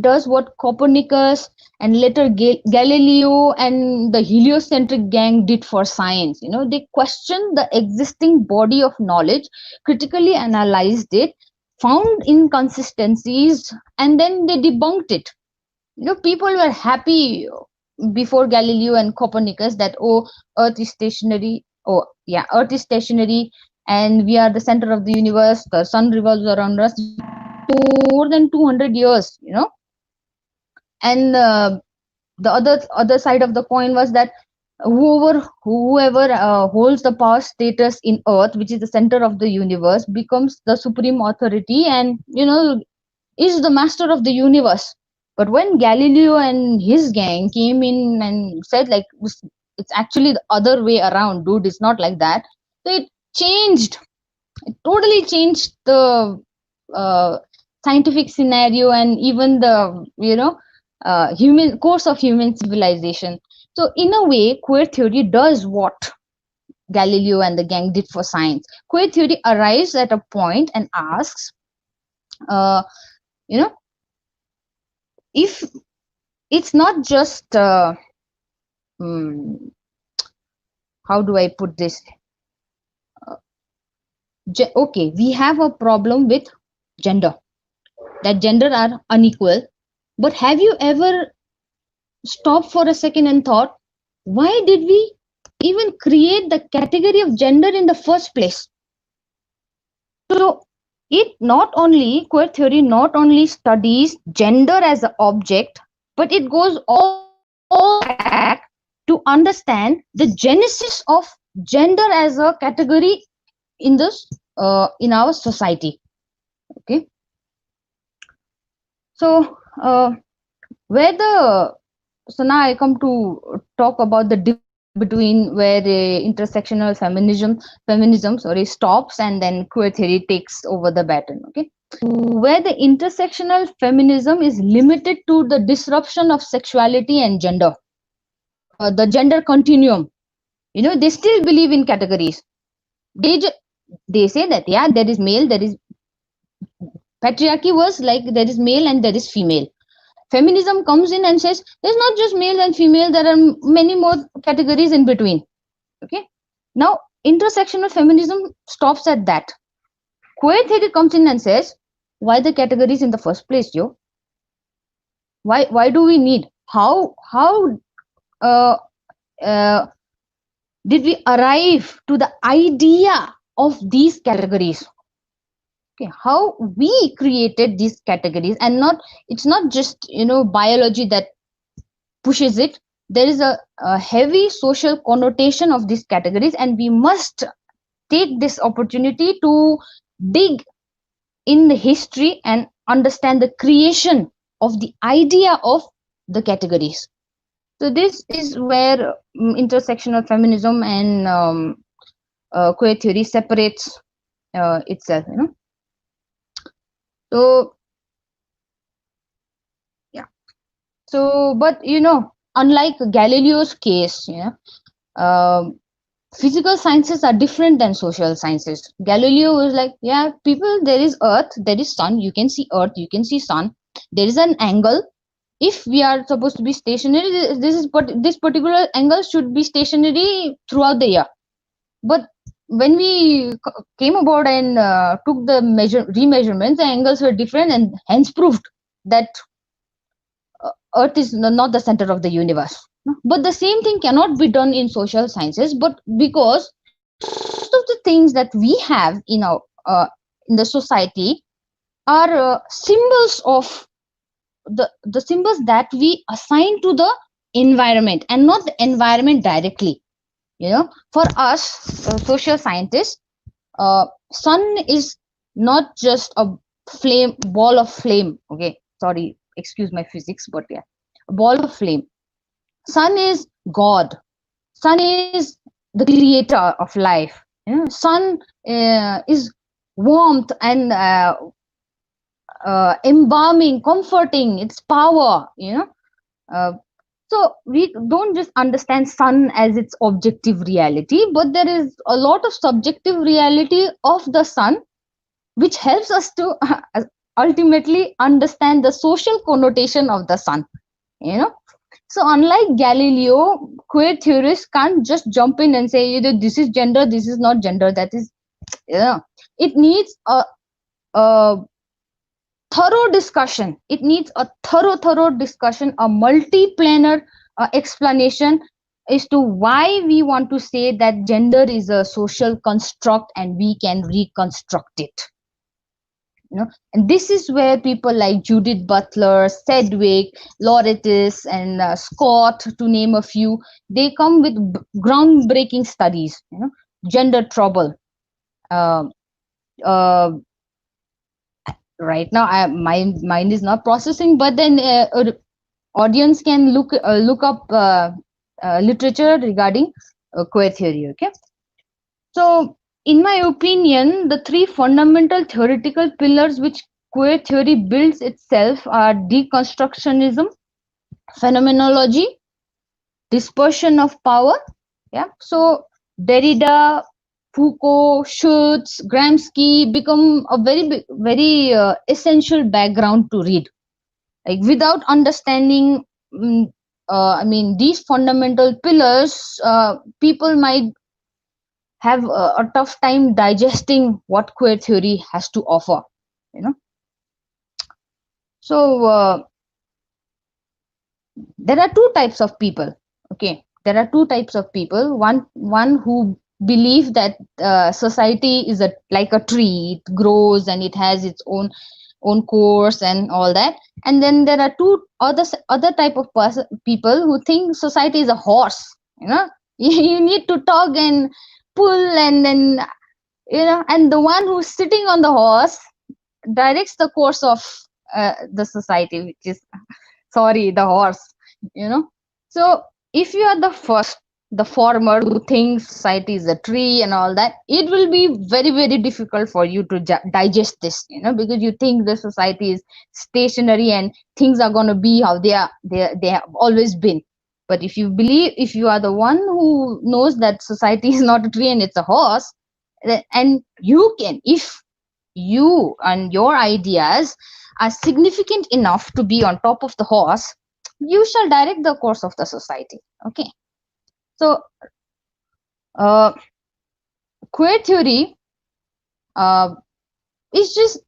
does what Copernicus and later Galileo and the heliocentric gang did for science. They questioned the existing body of knowledge, critically analyzed it, found inconsistencies, and then they debunked it. People were happy before Galileo and Copernicus that, Earth is stationary. Earth is stationary, and we are the center of the universe. The sun revolves around us more than 200 years, and the other side of the coin was that whoever holds the power status in Earth, which is the center of the universe, becomes the supreme authority and is the master of the universe. But when Galileo and his gang came in and said, like, it's actually the other way around, dude, it's not like that. So it totally changed the scientific scenario and even the human course of human civilization. So in a way, queer theory does what Galileo and the gang did for science. Queer theory arrives at a point and asks, you know, if it's not just how do I put this? Okay, we have a problem with gender, that gender are unequal, but have you ever stopped for a second and thought, why did we even create the category of gender in the first place? So queer theory not only studies gender as an object, but it goes all back to understand the genesis of gender as a category in our society. Okay, so so now I come to talk about the difference between where intersectional feminism stops and then queer theory takes over the baton. Okay, where the intersectional feminism is limited to the disruption of sexuality and gender, the gender continuum. They still believe in categories. They say that there is male, there is patriarchy was like there is male and there is female. Feminism comes in and says there's not just male and female, there are many more categories in between. Okay, now intersectional feminism stops at that. Queer theory comes in and says, why the categories in the first place, Joe? Why do we need? How did we arrive to the idea of these categories? Okay, how we created these categories, and it's not just biology that pushes it. There is a heavy social connotation of these categories, and we must take this opportunity to dig in the history and understand the creation of the idea of the categories. So this is where intersectional feminism and queer theory separates itself. So yeah. So, but unlike Galileo's case, physical sciences are different than social sciences. Galileo was like, people, there is Earth, there is Sun. You can see Earth, you can see Sun. There is an angle. If we are supposed to be stationary, this particular angle should be stationary throughout the year. But when we came aboard and took the remeasurements, the angles were different, and hence proved that Earth is not the center of the universe. But the same thing cannot be done in social sciences, but because most of the things that we have in the society are symbols of the symbols that we assign to the environment and not the environment directly. For us social scientists, sun is not just a ball of flame. Okay, sorry, excuse my physics, but yeah, a ball of flame. Sun is God. Sun is the creator of life. Sun is warmth and embalming, comforting, its power. So we don't just understand sun as its objective reality, but there is a lot of subjective reality of the sun, which helps us to ultimately understand the social connotation of the sun. So unlike Galileo, queer theorists can't just jump in and say either this is gender, this is not gender. That is, it needs a thorough discussion. It needs a thorough discussion, a multi-planar explanation as to why we want to say that gender is a social construct and we can reconstruct it. And this is where people like Judith Butler, Sedgwick, Lauretis, and Scott, to name a few, they come with groundbreaking studies. Gender trouble. Right now my mind is not processing, but then audience can look up literature regarding queer theory. Okay, so in my opinion, the three fundamental theoretical pillars which queer theory builds itself are deconstructionism, phenomenology, dispersion of power. Yeah. So Derrida, Foucault, Schutz, Gramsci become a very essential background to read. Like without understanding, these fundamental pillars, people might have a tough time digesting what queer theory has to offer. You know. So there are two types of people. Okay, there are two types of people. One who believe that society is like a tree, it grows and it has its own course and all that. And then there are two other type of people who think society is a horse. You know, you need to tug and pull, and then and the one who's sitting on the horse directs the course of the society, which is sorry, the horse. So if you are the former who thinks society is a tree and all that, it will be very, very difficult for you to digest this, because you think the society is stationary and things are going to be how they have always been. But if you are the one who knows that society is not a tree and it's a horse, and if you and your ideas are significant enough to be on top of the horse, you shall direct the course of the society. Okay. So queer theory is just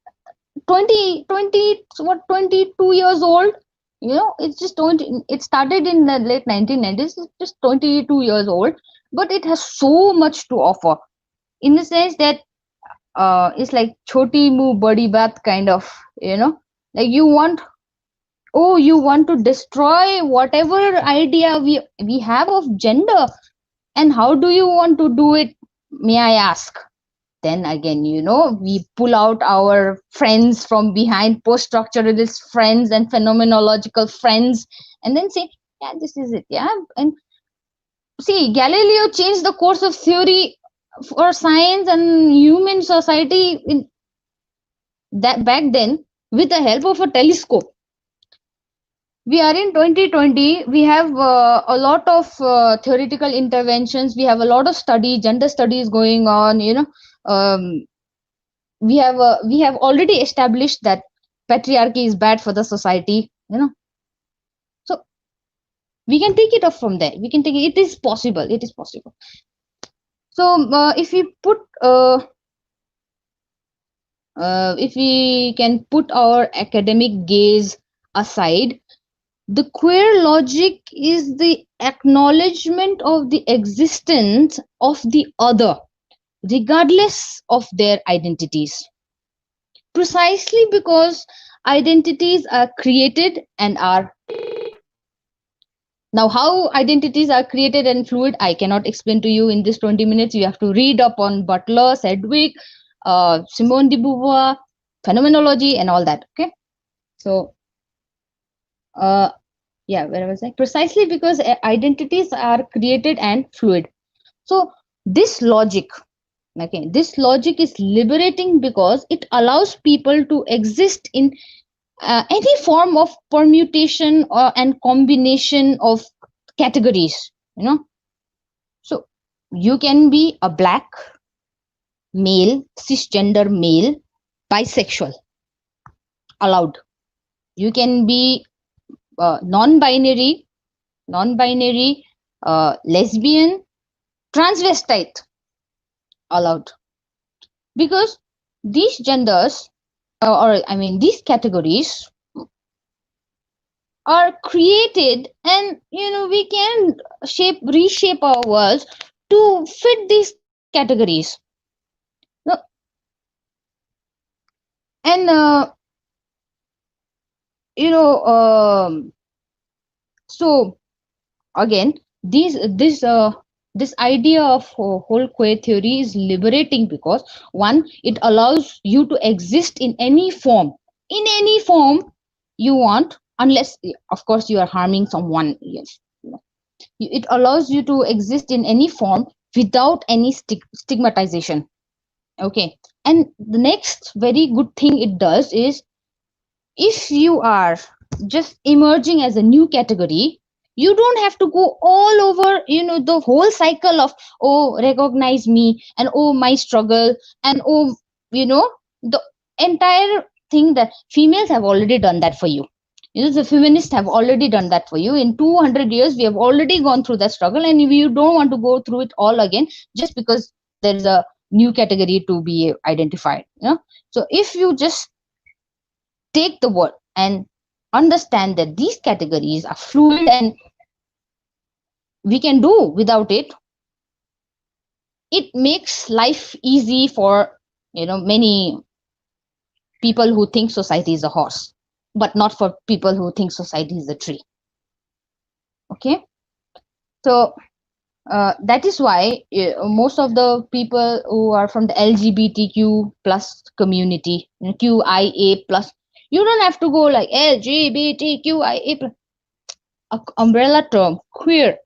22 years old. It started in the late 1990s. It's just 22 years old, but it has so much to offer, in the sense that it's like choti mu badi baat kind of, like you want to destroy whatever idea we have of gender, and how do you want to do it, may I ask? Then again, we pull out our friends from behind, post-structuralist friends and phenomenological friends, and then say, yeah, this is it. Yeah. And see, Galileo changed the course of theory for science and human society in that back then with the help of a telescope. We are in 2020. We have a lot of theoretical interventions. We have a lot of gender studies going on. We have already established that patriarchy is bad for the society. So we can take it off from there. We can take it. It is possible. It is possible. So if we can put our academic gaze aside, the queer logic is the acknowledgement of the existence of the other, regardless of their identities. Precisely because identities are created and are. Now, how identities are created and fluid, I cannot explain to you in this 20 minutes. You have to read up on Butler, Sedgwick, Simone de Beauvoir, phenomenology, and all that. Okay. So, yeah, where was I? Precisely because identities are created and fluid. So this logic is liberating because it allows people to exist in any form of permutation and combination of categories. So you can be a black male, cisgender male, bisexual, allowed. You can be non-binary, lesbian, transvestite, allowed. Because these genders, these categories are created, and we can reshape our worlds to fit these categories. And so again, this idea of whole queer theory is liberating because, one, it allows you to exist in any form you want, unless of course you are harming someone. Yes, it allows you to exist in any form without any stigmatization. Okay. And the next very good thing it does is if you are just emerging as a new category, you don't have to go all over, the whole cycle of, oh, recognize me, and oh, my struggle, and oh, the entire thing that females have already done that for you. The feminists have already done that for you. In 200 years, we have already gone through that struggle, and you don't want to go through it all again just because there is a new category to be identified. So if you just take the word and understand that these categories are fluid and we can do without it, it makes life easy for many people who think society is a horse, but not for people who think society is a tree. Okay, so that is why most of the people who are from the LGBTQ plus community, QIA plus, you don't have to go like LGBTQIA plus, umbrella term queer,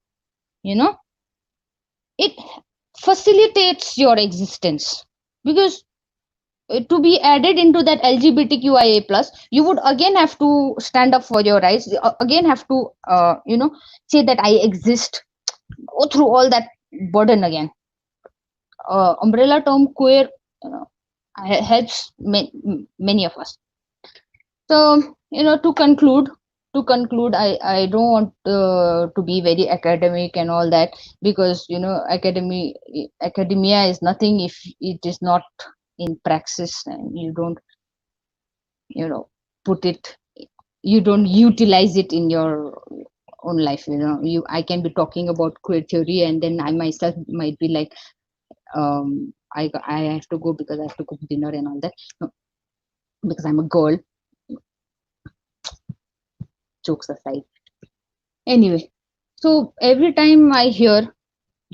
it facilitates your existence, because to be added into that LGBTQIA plus, you would again have to stand up for your rights, again have to say that I exist, go through all that burden again. Umbrella term queer helps many of us. So to conclude, I don't want to be very academic and all that, because academia is nothing if it is not in praxis, and you don't put it, you don't utilize it in your own life. I can be talking about queer theory, and then I myself might be like, I have to go because I have to cook dinner and all that. No, because I'm a girl. Jokes aside. Anyway, so every time I hear,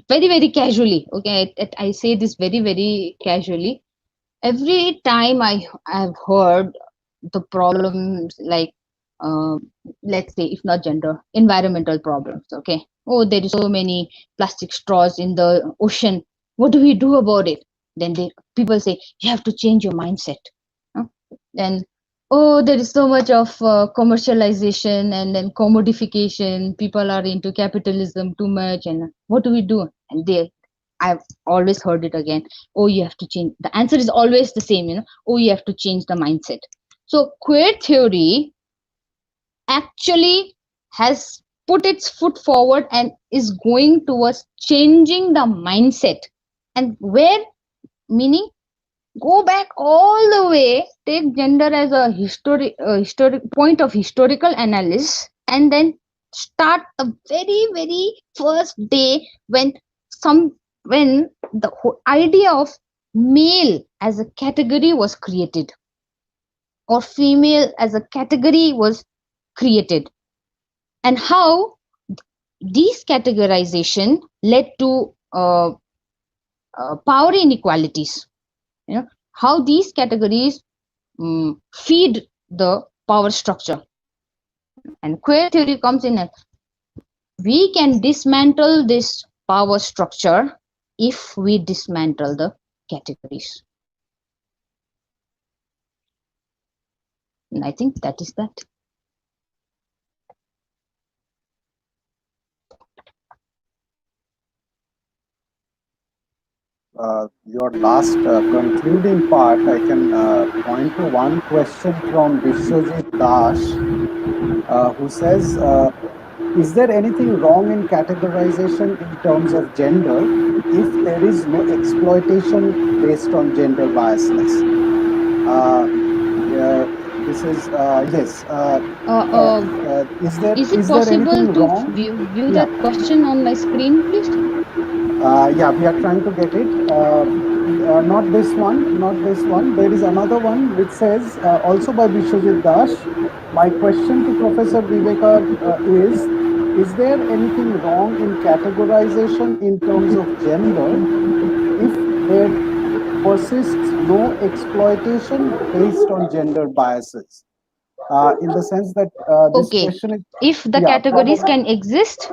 very, very casually, okay, I say this very, very casually, every time I have heard the problems like, let's say, if not gender, environmental problems, okay, oh, there is so many plastic straws in the ocean, what do we do about it? Then people say, you have to change your mindset. Then, oh, there is so much of commercialization and then commodification, people are into capitalism too much, and what do we do? And I've always heard it again, oh, you have to change. The answer is always the same, oh, you have to change the mindset. So queer theory actually has put its foot forward and is going towards changing the mindset. And where, meaning, go back all the way, take gender as a historic point of historical analysis, and then start a very, very first day when the whole idea of male as a category was created, or female as a category was created, and how these categorization led to power inequalities. How these categories feed the power structure. And queer theory comes in, and we can dismantle this power structure if we dismantle the categories. And I think that is that. Your last concluding part, I can point to one question from Vishwajit Das, who says, is there anything wrong in categorization in terms of gender if there is no exploitation based on gender biasness? This is, yes. Is it possible to view that question on my screen, please? Yeah, we are trying to get it. Not this one. There is another one which says, also by Vishwajit Das, my question to Professor Viveka is there anything wrong in categorization in terms of gender if there persists no exploitation based on gender biases? In the sense that this question is... If the categories can exist,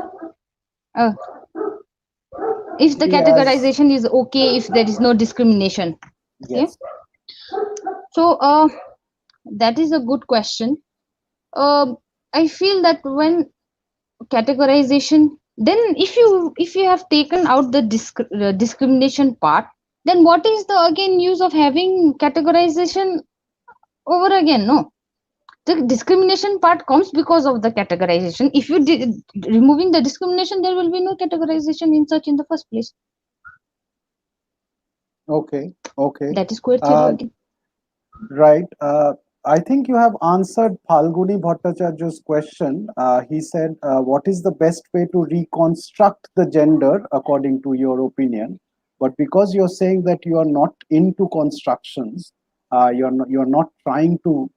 if the categorization is okay, if there is no discrimination. Yes. So that is a good question. I feel that when categorization, then if you have taken out the discrimination part, then what is the again use of having categorization over again? No, the discrimination part comes because of the categorization. If you removing the discrimination, there will be no categorization in such in the first place. Okay, okay. That is queer theory again. Right. I think you have answered Phalguni Bhattacharya's question. He said, what is the best way to reconstruct the gender according to your opinion? But because you're saying that you are not into constructions, you're not trying to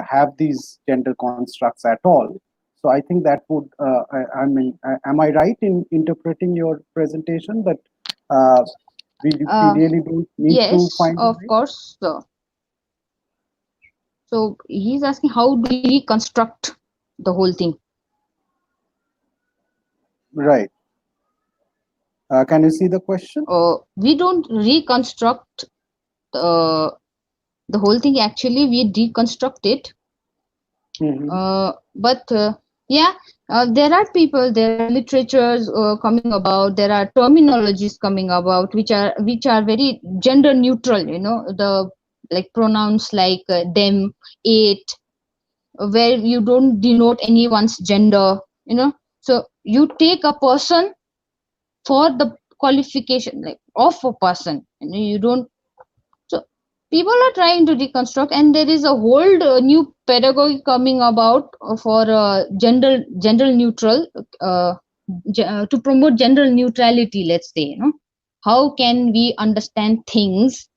have these gender constructs at all. So I think that would, I mean, am I right in interpreting your presentation that we really don't need to Yes, find a of way? course. So he's asking how do we reconstruct the whole thing? Right. Can you see the question? We don't reconstruct the whole thing. Actually, we deconstruct it. But yeah, there are people, there are literatures coming about, there are terminologies coming about which are very gender neutral. You know, the like pronouns like them, it, where you don't denote anyone's gender. You know, so you take a person for the qualification like of a person, and you don't. So people are trying to deconstruct, and there is a whole new pedagogy coming about for gender neutral to promote gender neutrality. Let's say, you know, how can we understand things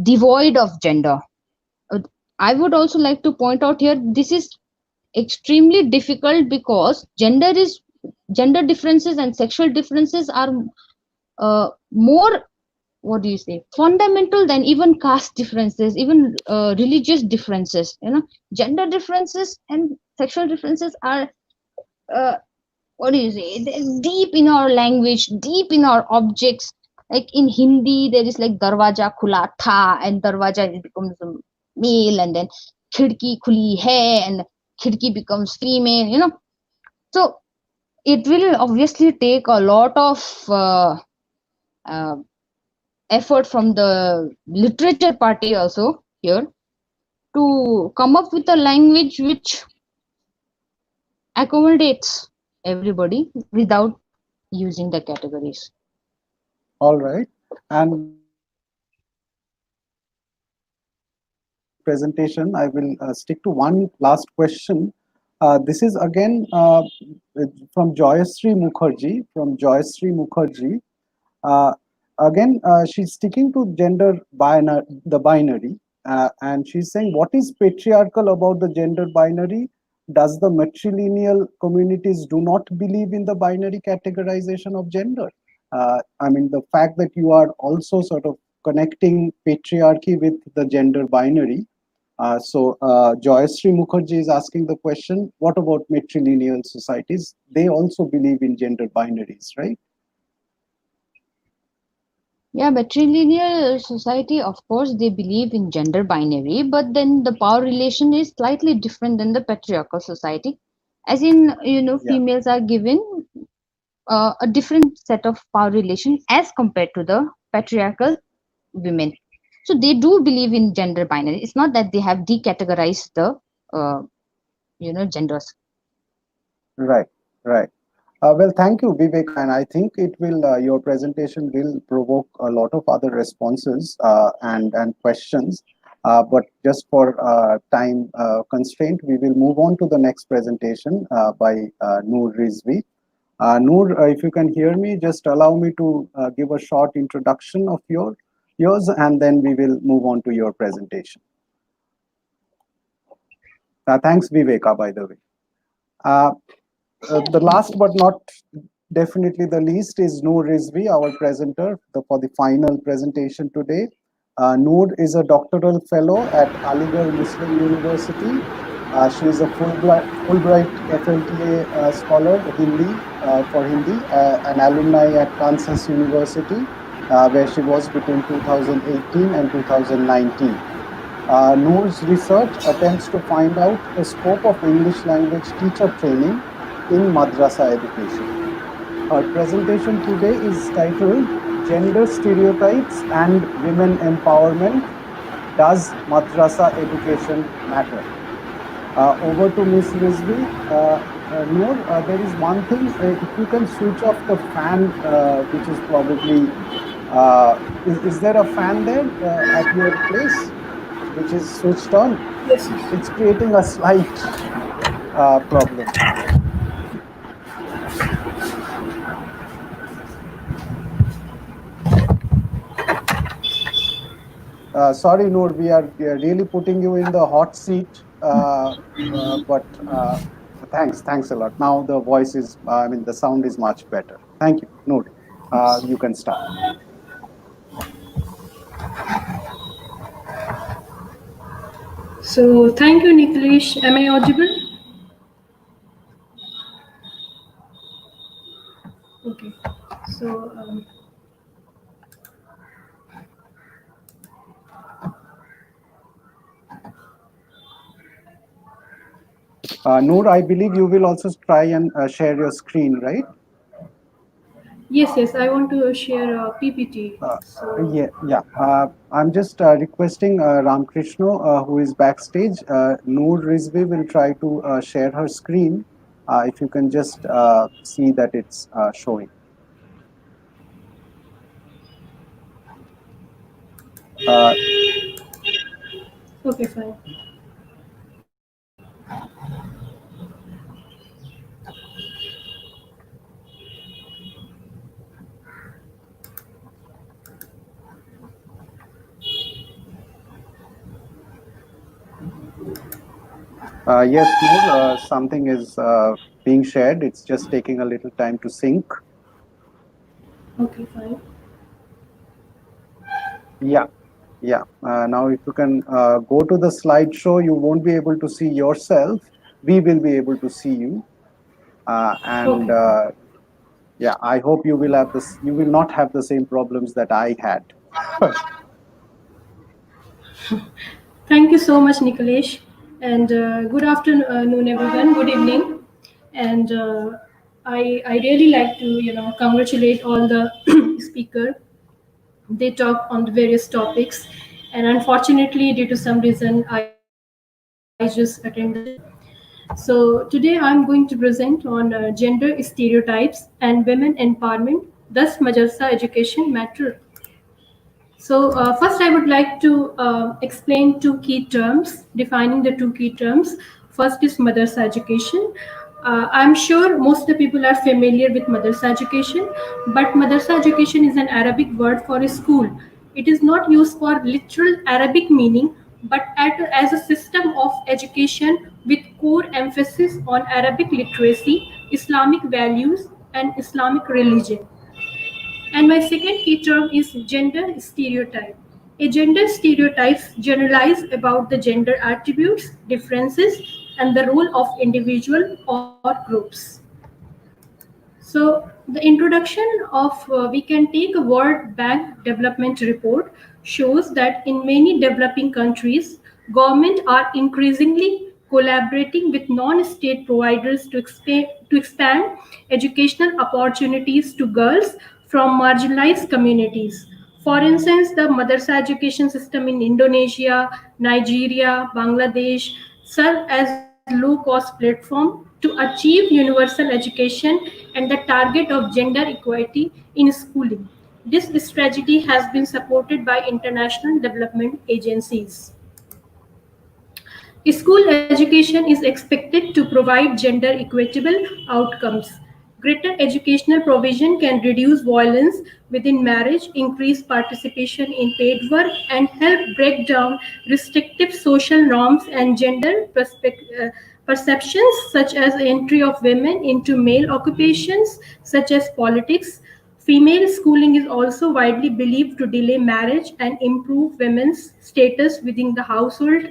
devoid of gender? I would also like to point out here this is extremely difficult because gender differences and sexual differences are more, what do you say, fundamental than even caste differences, even religious differences. You know, gender differences and sexual differences are what do you say, they're deep in our language, deep in our objects. Like in Hindi there is like darwaja khula tha, and darwaja it becomes male, and then khidki khuli hai, and khidki becomes female, you know. So it will obviously take a lot of uh, effort from the literature party also here to come up with a language which accommodates everybody without using the categories. All right. And presentation, I will stick to one last question. This is again from Joyashree Mukherjee. Again, she's sticking to gender the binary, and she's saying, what is patriarchal about the gender binary? Does the matrilineal communities do not believe in the binary categorization of gender? I mean, the fact that you are also sort of connecting patriarchy with the gender binary. Joyashree Mukherjee is asking the question, what about matrilineal societies? They also believe in gender binaries, right? Yeah, matrilineal society, of course, they believe in gender binary, but then the power relation is slightly different than the patriarchal society. As in, you know, Yeah. females are given a different set of power relation as compared to the patriarchal women. So they do believe in gender binary. It's not that they have decategorized the, you know, genders. Right, right. Well, thank you, Vivek, and I think it will. Your presentation will provoke a lot of other responses and questions. But just for time constraint, we will move on to the next presentation by Noor Rizvi. Noor, if you can hear me, just allow me to give a short introduction of yours, and then we will move on to your presentation. Thanks, Viveka, by the way. The last but not definitely the least is Noor Rizvi, our presenter for the final presentation today. Noor is a doctoral fellow at Aligarh Muslim University. She is a Fulbright FLTA scholar for Hindi, an alumni at Kansas University, where she was between 2018 and 2019. Noor's research attempts to find out the scope of English language teacher training in madrasa education. Her presentation today is titled Gender Stereotypes and Women Empowerment. Does Madrasa Education Matter? Over to Ms. Rizvi. Noor, there is one thing, if you can switch off the fan, which is probably, is there a fan there at your place, which is switched on? Yes. It's creating a slight problem. Sorry, Noor, we are really putting you in the hot seat, but thanks a lot. Now the voice is, the sound is much better. Thank you, Noor. You can start. So thank you, Niklesh. Am I audible? Okay. So Noor, I believe you will also try and share your screen, right? yes, I want to share a PPT. Yeah. I'm just requesting Ramkrishna, who is backstage. Noor Rizvi will try to share her screen. If you can just see that it's showing. Okay, fine. Yes, Noor, something is being shared. It's just taking a little time to sync. Okay, fine. Yeah. Now, if you can go to the slideshow, you won't be able to see yourself. We will be able to see you. Okay. Yeah, I hope you will have this. You will not have the same problems that I had. Thank you so much, Niklesh. And good afternoon, everyone. Good evening. And I really like to congratulate all the speaker. They talk on the various topics, and unfortunately, due to some reason, I just attended the session. So today I'm going to present on gender stereotypes and women empowerment. Does madrasa education matter? So first, I would like to explain two key terms, defining the two key terms. First is madrasa education. I'm sure most of the people are familiar with madrasa education, but madrasa education is an Arabic word for a school. It is not used for literal Arabic meaning, but as a system of education with core emphasis on Arabic literacy, Islamic values, and Islamic religion. And my second key term is gender stereotype. A gender stereotypes generalize about the gender attributes, differences, and the role of individual or groups. So the introduction of we can take a World Bank development report shows that in many developing countries, government are increasingly collaborating with non-state providers to expand educational opportunities to girls from marginalized communities. For instance, the madrasa education system in Indonesia, Nigeria, Bangladesh serve as low-cost platform to achieve universal education and the target of gender equality in schooling. This strategy has been supported by international development agencies. School education is expected to provide gender equitable outcomes. Greater educational provision can reduce violence within marriage, increase participation in paid work, and help break down restrictive social norms and gender perceptions, such as entry of women into male occupations, such as politics. Female schooling is also widely believed to delay marriage and improve women's status within the household,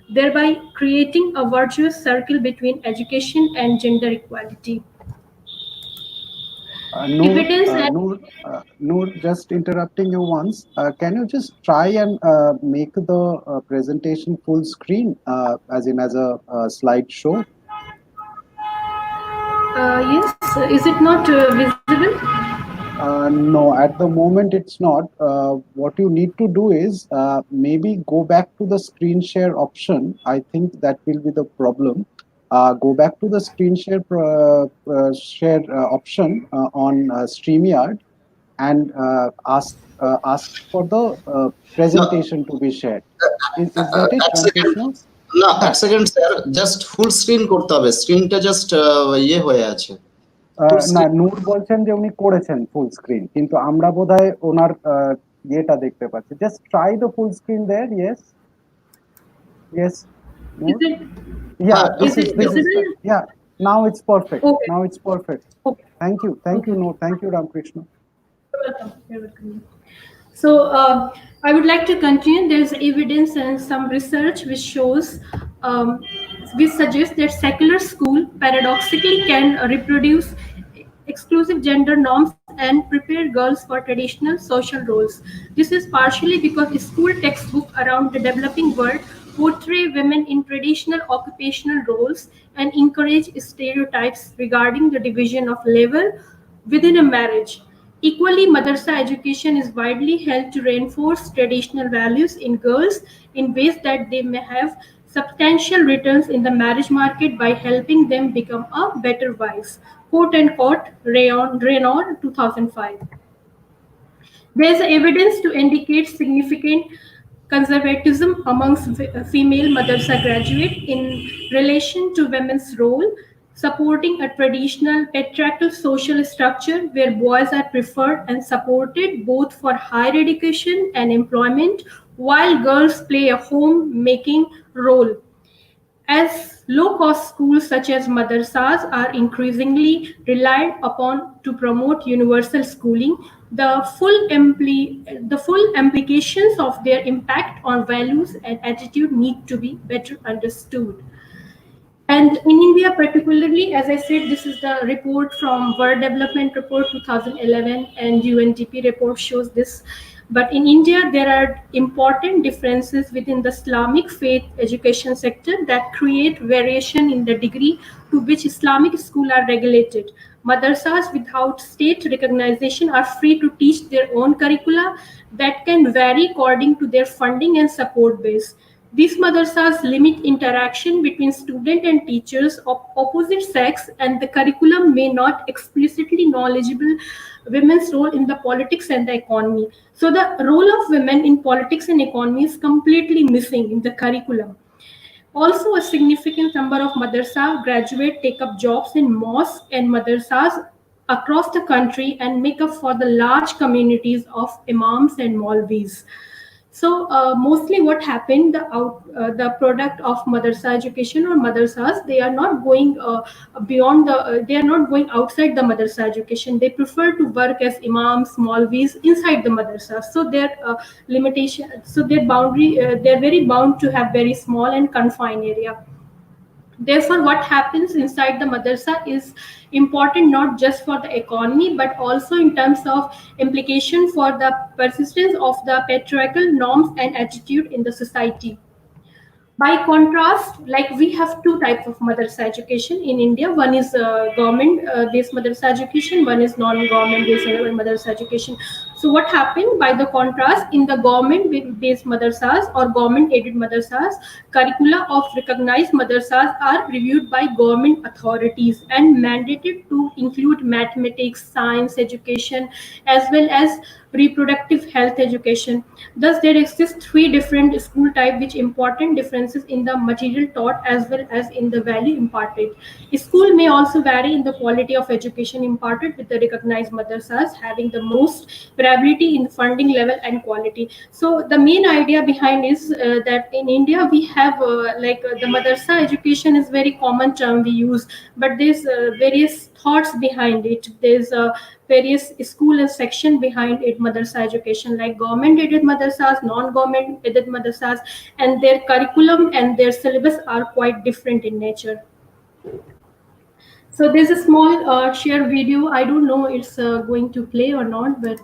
thereby creating a virtuous circle between education and gender equality. Evidence and Noor, just interrupting you once. Can you just try and make the presentation full screen, as in as a slideshow? yes, is it not visible? No, at the moment it's not. What you need to do is maybe go back to the screen share option. I think that will be the problem. Go back to the screen share option on StreamYard and ask for the presentation to be shared. Is that it, এক second Ramkrishna? না এক second sir just full screen করতে হবে স্ক্রিনটা just ইয়ে হয়ে আছে না, নূর বলছেন যে উনি করেছেন ফুল স্ক্রিন, কিন্তু আমরা বোধহয় ওনার ইয়েটা দেখতে পাচ্ছি। Just try the full screen there. Yes yes Is it yeah, is it visible? yeah, now it's perfect. Okay. Now it's perfect. Okay. Thank you Noor, thank you Ramkrishna. You're welcome. You're welcome. So I would like to continue. There's evidence and some research which suggests that secular school paradoxically can reproduce exclusive gender norms and prepare girls for traditional social roles. This is partially because school textbooks around the developing world portray women in traditional occupational roles and encourage stereotypes regarding the division of labor within a marriage. Equally, madrasa education is widely held to reinforce traditional values in girls in ways that they may have substantial returns in the marriage market by helping them become a better wife. Quote unquote, Renaud 2005. There is evidence to indicate significant conservatism amongst female madrasa graduates in relation to women's role, supporting a traditional patriarchal social structure where boys are preferred and supported both for higher education and employment, while girls play a homemaking role. As low-cost schools such as madrasas are increasingly relied upon to promote universal schooling, the full implications of their impact on values and attitude need to be better understood. And in India particularly, as I said, this is the report from World Development Report 2011 and UNDP report shows this. But in India, there are important differences within the Islamic faith education sector that create variation in the degree to which Islamic schools are regulated. Madrasas without state recognition are free to teach their own curricula that can vary according to their funding and support base. These madrasas limit interaction between student and teachers of opposite sex, and the curriculum may not explicitly knowledgeable women's role in the politics and the economy. So the role of women in politics and economy is completely missing in the curriculum. Also, a significant number of madrasa graduates take up jobs in mosques and madrasas across the country and make up for the large communities of imams and maulvis. So mostly what happened, the product of madrasa education or madrasas, they are not going they are not going outside the madrasa education. They prefer to work as imams, maulvis inside the madrasa. So their limitation, so their boundary, they're very bound to have very small and confined area. Therefore, what happens inside the madrasa is important not just for the economy, but also in terms of implication for the persistence of the patriarchal norms and attitude in the society. By contrast, like we have two types of madrasa education in India. One is government-based madrasa education. One is non-government-based madrasa education. So what happened by the contrast in the government-based madrasas or government-aided madrasas, curricula of recognized madrasas are reviewed by government authorities and mandated to include mathematics, science education, as well as reproductive health education. Thus, there exist three different school types with important differences in the material taught as well as in the value imparted. School may also vary in the quality of education imparted, with the recognized madrasas having the most variability in funding level and quality. So the main idea behind is that in India we have the madrasa education is very common term we use, but there's various thoughts behind it. There's various school and section behind it, madrasa education, like government aided madrasas, non-government aided madrasas, and their curriculum and their syllabus are quite different in nature. So there's a small share video. I don't know it's going to play or not, but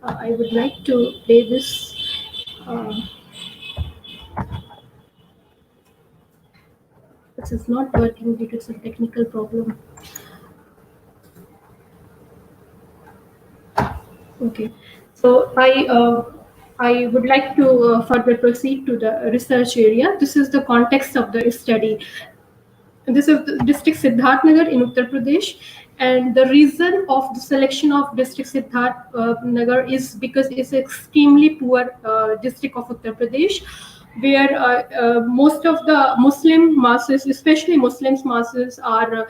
I would like to play this. This is not working due to some technical problem. Okay, so I would like to further proceed to the research area. This is the context of the study. This is the district Siddharthnagar in Uttar Pradesh, and the reason of the selection of district Siddharthnagar is because it's an extremely poor district of Uttar Pradesh, where most of the Muslim masses, especially Muslims masses, are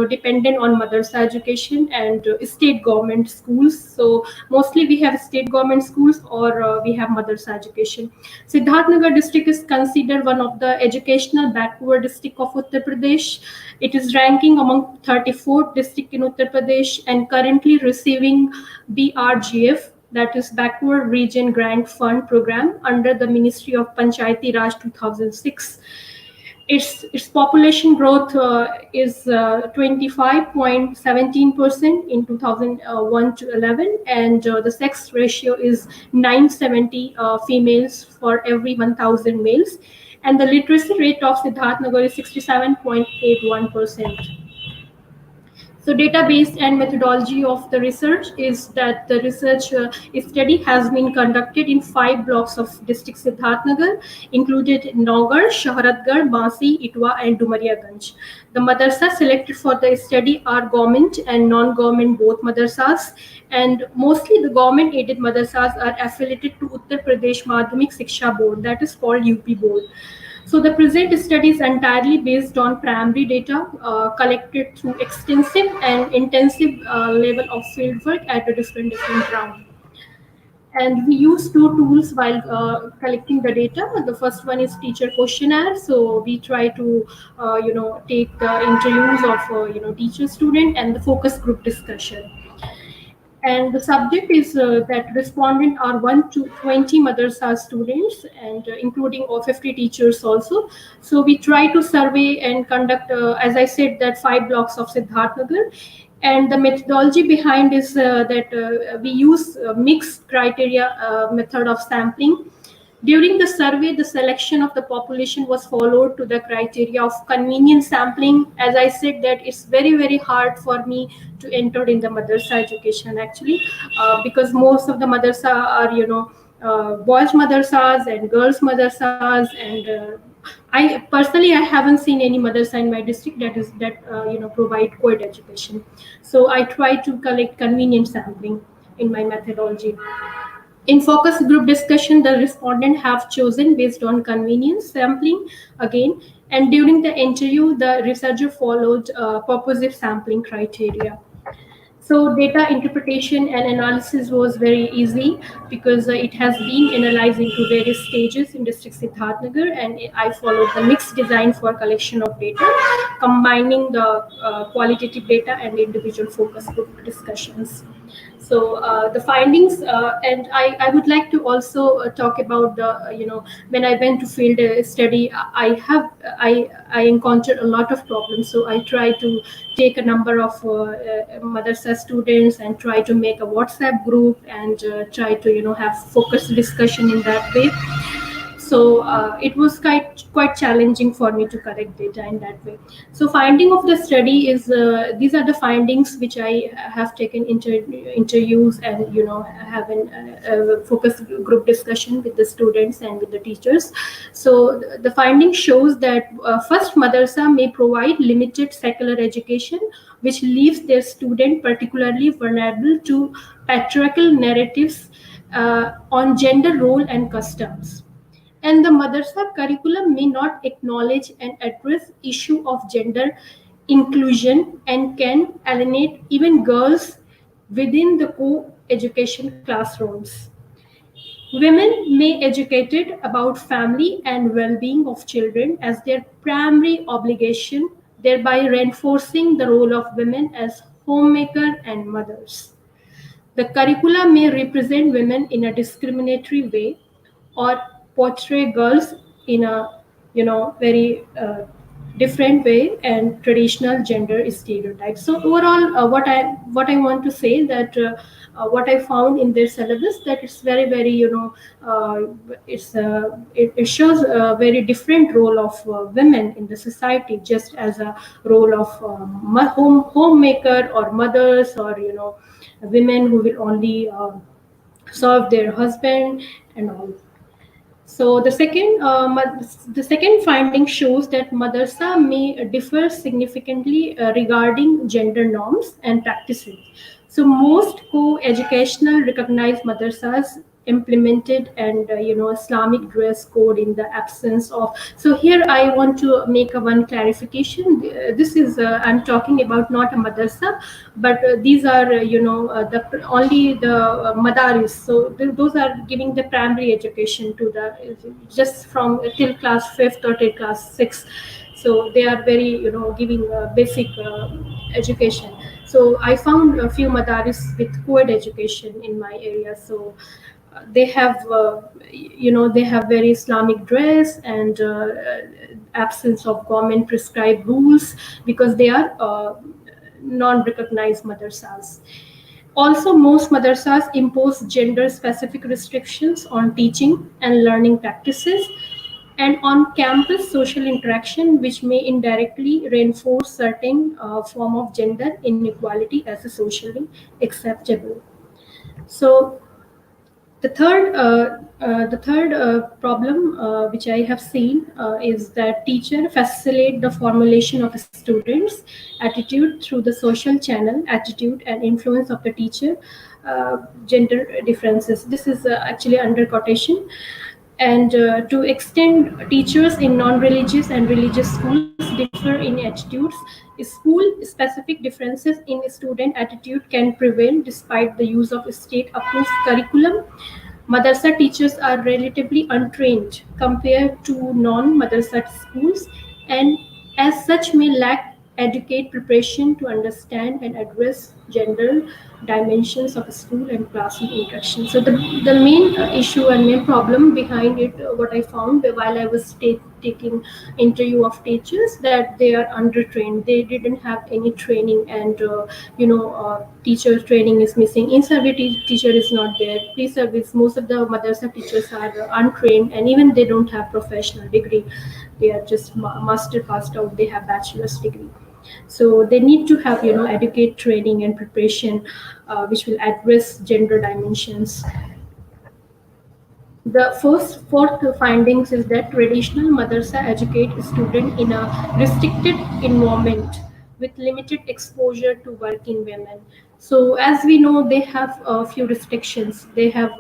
dependent on madrasa education and state government schools. So mostly we have state government schools or we have madrasa education. Siddharthnagar district is considered one of the educational backward district of Uttar Pradesh. It is ranking among 34th district in Uttar Pradesh and currently receiving BRGF, that is Backward Region Grant Fund program under the Ministry of Panchayati Raj 2006. Its population growth is 25.17% in 2001 to 11, and the sex ratio is 970 females for every 1,000 males, and the literacy rate of Siddharthnagar is 67.81%. So database and methodology of the research is that the research study has been conducted in 5 blocks of district Siddharthnagar, included Naugarh, Shaharatgarh, Basi, Itwa and Dumariaganj. The madrasas selected for the study are government and non-government both madrasas, and mostly the government aided madrasas are affiliated to Uttar Pradesh Madhyamik Shiksha Board, that is called UP Board. So the present study is entirely based on primary data collected through extensive and intensive level of fieldwork at a different ground. And we use 2 tools while collecting the data. The first one is teacher questionnaire. So we try to, take the interviews of, teacher student, and the focus group discussion. And the subject is that respondent are 1 to 20 madrasa students, and including all 50 teachers also. So we try to survey and conduct, as I said, that 5 blocks of Siddharthnagar. And the methodology behind is that we use mixed criteria method of sampling. During the survey, the selection of the population was followed to the criteria of convenient sampling. As I said, that it's very, very hard for me to enter in the madrasa education actually, because most of the madrasa are, boys madrasas and girls madrasas, and I personally haven't seen any madrasa in my district that provide co-ed education. So I try to collect convenient sampling in my methodology. In focus group discussion, the respondents have chosen based on convenience sampling again, and during the interview, the researcher followed purposive sampling criteria. So data interpretation and analysis was very easy because it has been analyzed into various stages in district Siddharthnagar, and I followed the mixed design for collection of data, combining the qualitative data and individual focus group discussions. So the findings, and I would like to also talk about the, when I went to field study, I encountered a lot of problems. So I try to take a number of madrasa students and try to make a WhatsApp group and try to, have focused discussion in that way. So it was quite challenging for me to collect data in that way. So finding of the study is, these are the findings which I have taken interviews and, have a focus group discussion with the students and with the teachers. So the finding shows that first, madrasa may provide limited secular education, which leaves their student particularly vulnerable to patriarchal narratives on gender role and customs. And the madrasa curriculum may not acknowledge and address issue of gender inclusion and can alienate even girls within the co-education classrooms. Women may be educated about family and well-being of children as their primary obligation, thereby reinforcing the role of women as homemaker and mothers. The curricula may represent women in a discriminatory way or portray girls in a very different way and traditional gender stereotypes. So overall, what I want to say that what I found in their syllabus, that it's very very it shows a very different role of women in the society, just as a role of homemaker or mothers, or women who will only serve their husband and all. So the second finding shows that madrasa may differ significantly regarding gender norms and practices. So most co-educational recognized madrasas implemented and Islamic dress code in the absence of. So here I want to make a one clarification. This is I'm talking about not a madrasa, but these are the only the madaris. So those are giving the primary education to the just from till class 5th or till class 6th. So they are very giving basic education. So I found a few madaris with co-ed education in my area. So they have they have very Islamic dress and absence of government prescribed rules, because they are non-recognized madrasas. Also, most madrasas impose gender-specific restrictions on teaching and learning practices and on campus social interaction, which may indirectly reinforce certain form of gender inequality as a socially acceptable. So the third problem which I have seen is that teacher facilitate the formulation of students' attitude through the social channel, attitude and influence of the teacher, gender differences. This is actually under quotation. And to extend teachers in non-religious and religious schools differ in attitudes. School-specific differences in student attitude can prevail despite the use of state-approved curriculum. Madrasa teachers are relatively untrained compared to non-madrasa schools, and as such may lack adequate preparation to understand and address gender dimensions of school and classroom interaction. So the main issue and main problem behind it, what I found while I was taking interview of teachers, that they are undertrained. They didn't have any training, and teacher training is missing. In-service teacher is not there. Pre-service, most of the madrasa teachers are untrained, and even they don't have professional degree. They are just master passed out. They have bachelor's degree. So they need to have adequate training and preparation which will address gender dimensions. The fourth findings is that traditional madrasa educate students in a restricted environment with limited exposure to working women. So as we know, they have a few restrictions. They have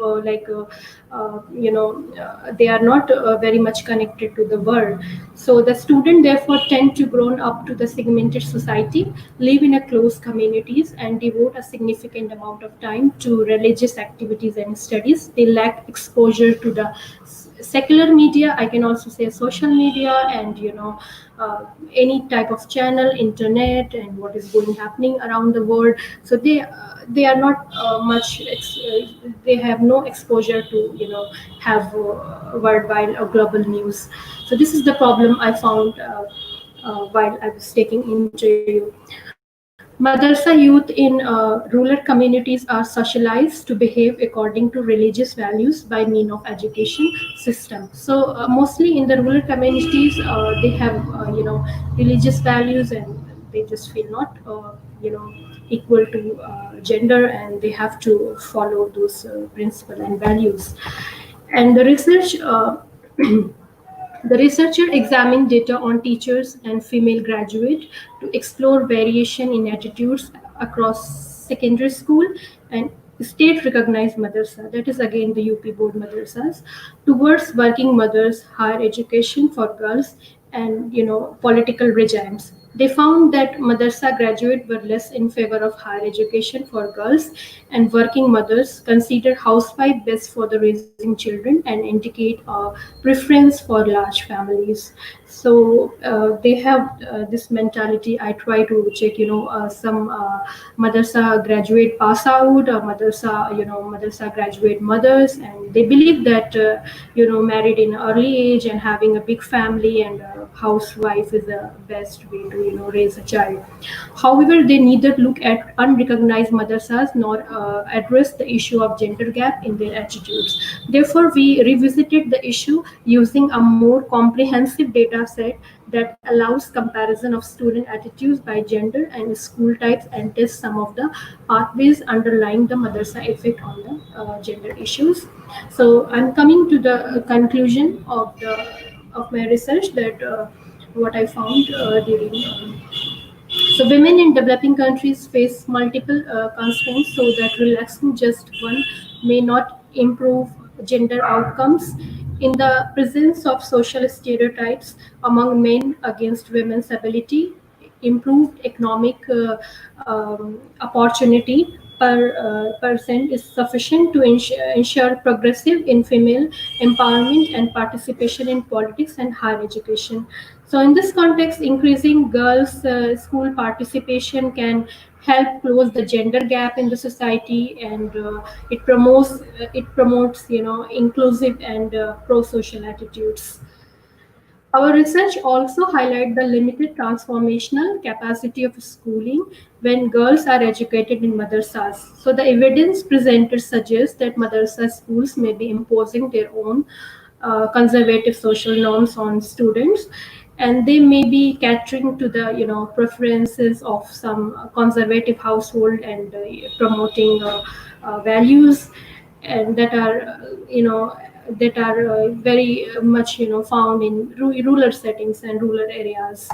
they are not very much connected to the world. So the student therefore tend to grow up to the segmented society, live in a close communities, and devote a significant amount of time to religious activities and studies. They lack exposure to the secular media, I can also say social media, and any type of channel, internet, and what is happening around the world. So they are not they have no exposure to have worldwide or global news. So this is the problem I found while I was taking interview. Madrasa youth in rural communities are socialized to behave according to religious values by means of education system. So mostly in the rural communities, they have religious values, and they just feel not equal to gender, and they have to follow those principles and values. And the research. The researcher examined data on teachers and female graduates to explore variation in attitudes across secondary school and state-recognized madrasa, that is again the UP board madrasas, towards working mothers, higher education for girls, and political regimes. They found that madrasa graduates were less in favor of higher education for girls, and working mothers consider housewife best for the raising children and indicate a preference for large families. So they have this mentality. I try to check, some madrasa graduate pass out, or madrasa graduate mothers, and they believe that married in early age and having a big family and a housewife is the best way to raise a child. However, they neither look at unrecognized madrasas nor address the issue of gender gap in their attitudes. Therefore, we revisited the issue using a more comprehensive data set that allows comparison of student attitudes by gender and school types, and test some of the pathways underlying the madrasa effect on the gender issues. So I'm coming to the conclusion of my research, that what I found during. So women in developing countries face multiple constraints, so that relaxing just one may not improve gender outcomes. In the presence of social stereotypes among men against women's ability, improved economic opportunity per percent is sufficient to ensure progressive in female empowerment and participation in politics and higher education. So, in this context, increasing girls' school participation can help close the gender gap in the society, and it promotes inclusive and pro-social attitudes. Our research also highlight the limited transformational capacity of schooling when girls are educated in madrasas. So the evidence presented suggests that madrasa schools may be imposing their own conservative social norms on students, and they may be catering to the preferences of some conservative household, and promoting values and that are very much found in rural settings and rural areas.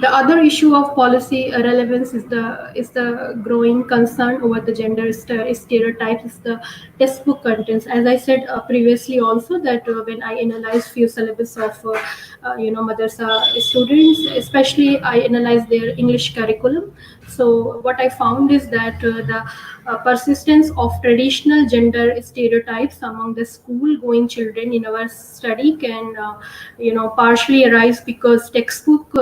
The other issue of policy relevance is the growing concern over the gender stereotypes, is the textbook contents. As I said previously, also that when I analyzed few syllabus of madrasa students, especially I analyzed their English curriculum. So what I found is that the persistence of traditional gender stereotypes among the school-going children in our study can, partially arise because textbook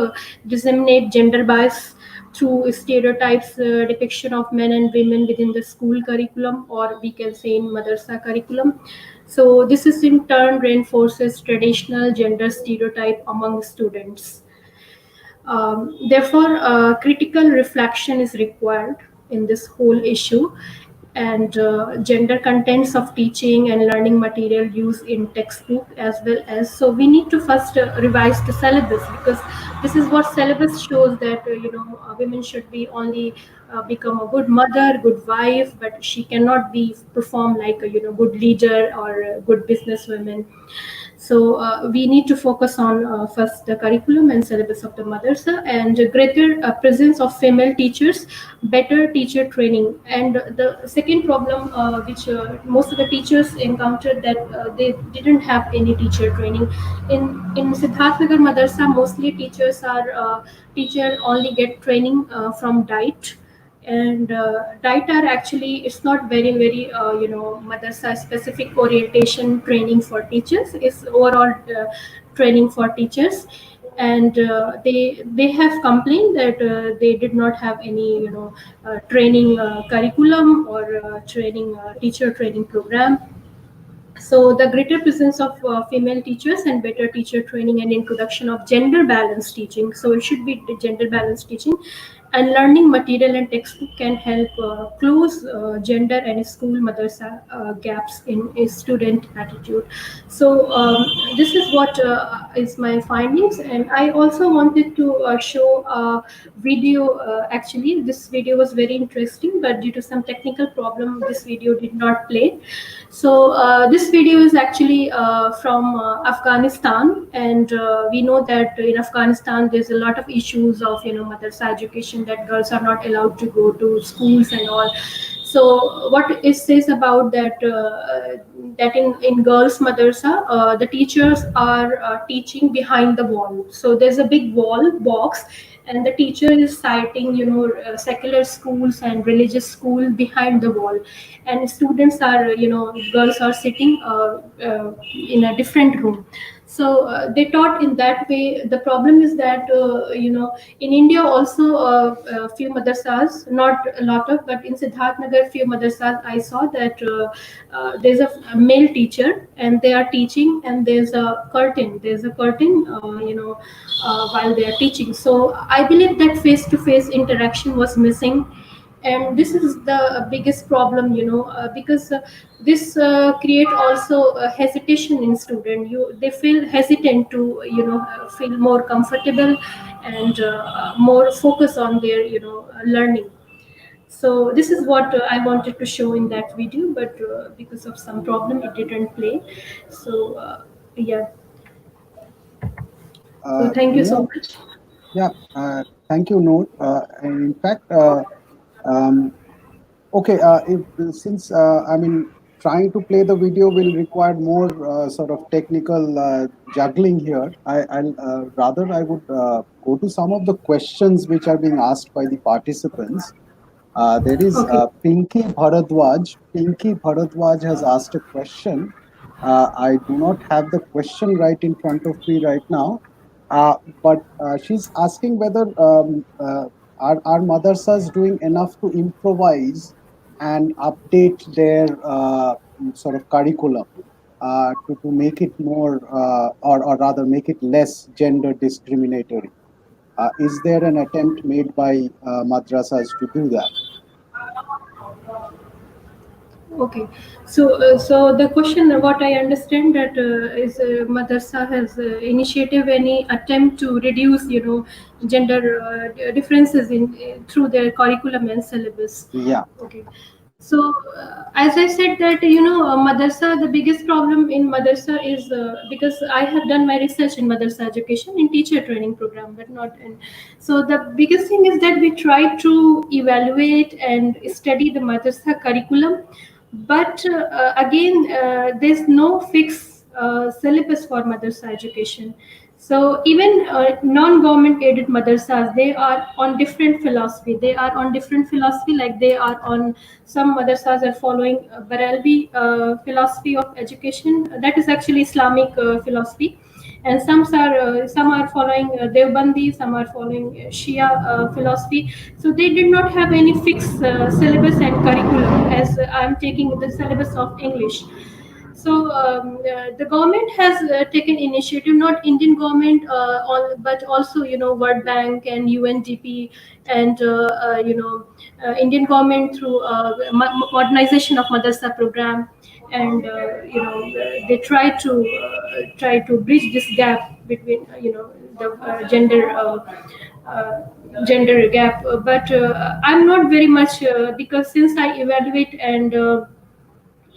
disseminate gender bias through stereotypes depiction of men and women within the school curriculum, or we can say in madrasa curriculum. So this is in turn reinforces traditional gender stereotype among students. Therefore, critical reflection is required in this whole issue, and gender contents of teaching and learning material used in textbook as well as. So we need to first revise the syllabus, because this is what syllabus shows, that women should be only become a good mother, good wife, but she cannot be perform like a good leader or a good businesswoman. So we need to focus on first the curriculum and syllabus of the madrasa, and greater presence of female teachers, better teacher training. And the second problem which most of the teachers encountered, that they didn't have any teacher training. In Siddharth Nagar Madrasa, mostly teacher only get training from diet, and diet are actually, it's not very madrasa specific orientation training for teachers. It's overall training for teachers, and they have complained that they did not have any training curriculum or training teacher training program. So the greater presence of female teachers and better teacher training and introduction of gender balanced teaching. So it should be the gender balanced teaching, and learning material and textbook can help close gender and school madrasa gaps in a student attitude. So this is what is my findings, and I also wanted to show a video. Actually, this video was very interesting, but due to some technical problem, this video did not play. So this video is actually from Afghanistan, and we know that in Afghanistan there's a lot of issues of madrasa education, that girls are not allowed to go to schools and all. So what it says about that, that in girls madrasa, the teachers are teaching behind the wall. So there's a big wall box, and the teacher is citing, secular schools and religious school behind the wall, and students are, girls are sitting in a different room. So they taught in that way. The problem is that, in India also, a few madrasas, not a lot of, but in Siddharth Nagar, few madrasas I saw that there's a male teacher and they are teaching, and there's a curtain, while they are teaching. So I believe that face-to-face interaction was missing, and this is the biggest problem, because this create also hesitation in student. They feel hesitant to, feel more comfortable and more focus on their, learning. So this is what I wanted to show in that video, but because of some problem it didn't play. So yeah, so thank you so much. Yeah, thank you, Noor. And in fact, okay, since trying to play the video will require more sort of technical juggling here. I would go to some of the questions which are being asked by the participants. There is Okay. Pinky Bharadwaj. Pinky Bharadwaj has asked a question. I do not have the question right in front of me right now, but she's asking whether our madrasas doing enough to improvise and update their sort of curriculum to make it more, or rather make it less gender discriminatory. Is there an attempt made by madrasas to do that? Okay, so the question, what I understand that is, madrasa has initiative any attempt to reduce, gender differences in through their curriculum and syllabus. Yeah. Okay, so as I said that, madrasa, the biggest problem in madrasa is, because I have done my research in madrasa education in teacher training program, but not in. So the biggest thing is that we try to evaluate and study the madrasa curriculum, but again, there's no fixed syllabus for madrasa education. So even non-government aided madrasas, they are on different philosophy. They are on different philosophy, like they are on, some madrasas are following Barelvi philosophy of education. That is actually Islamic philosophy, and some are following Devbandi, some are following Shia philosophy. So they did not have any fixed syllabus and curriculum, as I'm taking the syllabus of English. So the government has taken initiative, not Indian government, but also, World Bank and UNDP, and Indian government through modernization of madrasa program, and they try to bridge this gap between, the gender gap. But I'm not very much, because since I evaluate and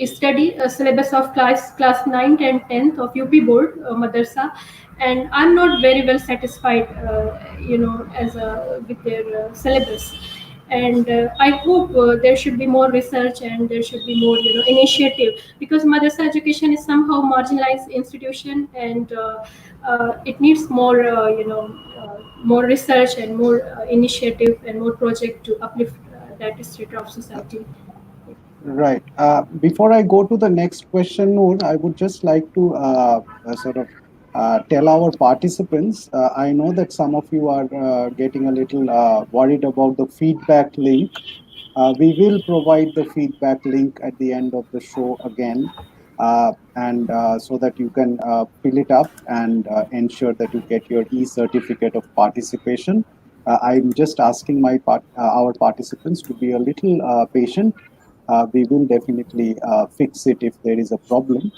study a syllabus of class 9 and 10th of UP board madrasa, and I'm not very well satisfied, as with their syllabus. And I hope there should be more research and there should be more, initiative, because madrasa education is somehow marginalized institution, and it needs more, more research and more initiative and more project to uplift that state of society. Right. Before I go to the next question, Noor, I would just like to sort of tell our participants. I know that some of you are getting a little worried about the feedback link. We will provide the feedback link at the end of the show again, and so that you can fill it up and ensure that you get your e-certificate of participation. I'm just asking our participants to be a little patient. We will definitely fix it if there is a problem.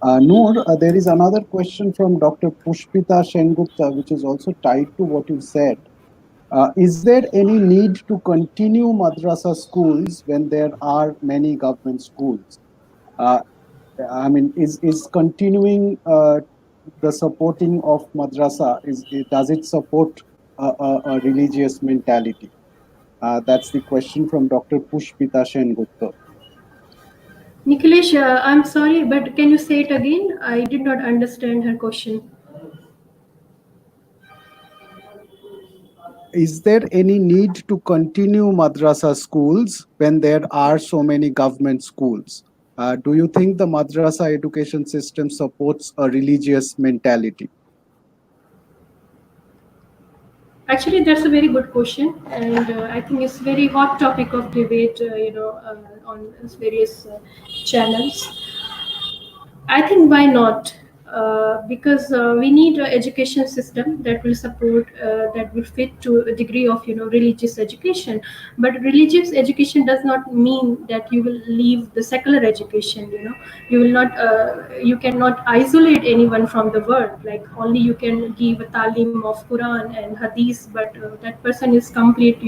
Noor, there is another question from Dr. Pushpita Sengupta, which is also tied to what you said. Is there any need to continue madrasa schools when there are many government schools? Is continuing the supporting of madrasa, does it support a religious mentality? That's the question from Dr. Pushpita Sengupta. Nikhilesh, I'm sorry, but can you say it again? I did not understand her question. Is there any need to continue madrasa schools when there are so many government schools? Do you think the madrasa education system supports a religious mentality? Actually, that's a very good question, and I think it's very hot topic of debate, on various channels. I think why not? Because we need an education system that will support, that will fit to a degree of religious education. But religious education does not mean that you will leave the secular education. You will not. You cannot isolate anyone from the world. Like only you can give a talim of Quran and Hadith, but that person is complete.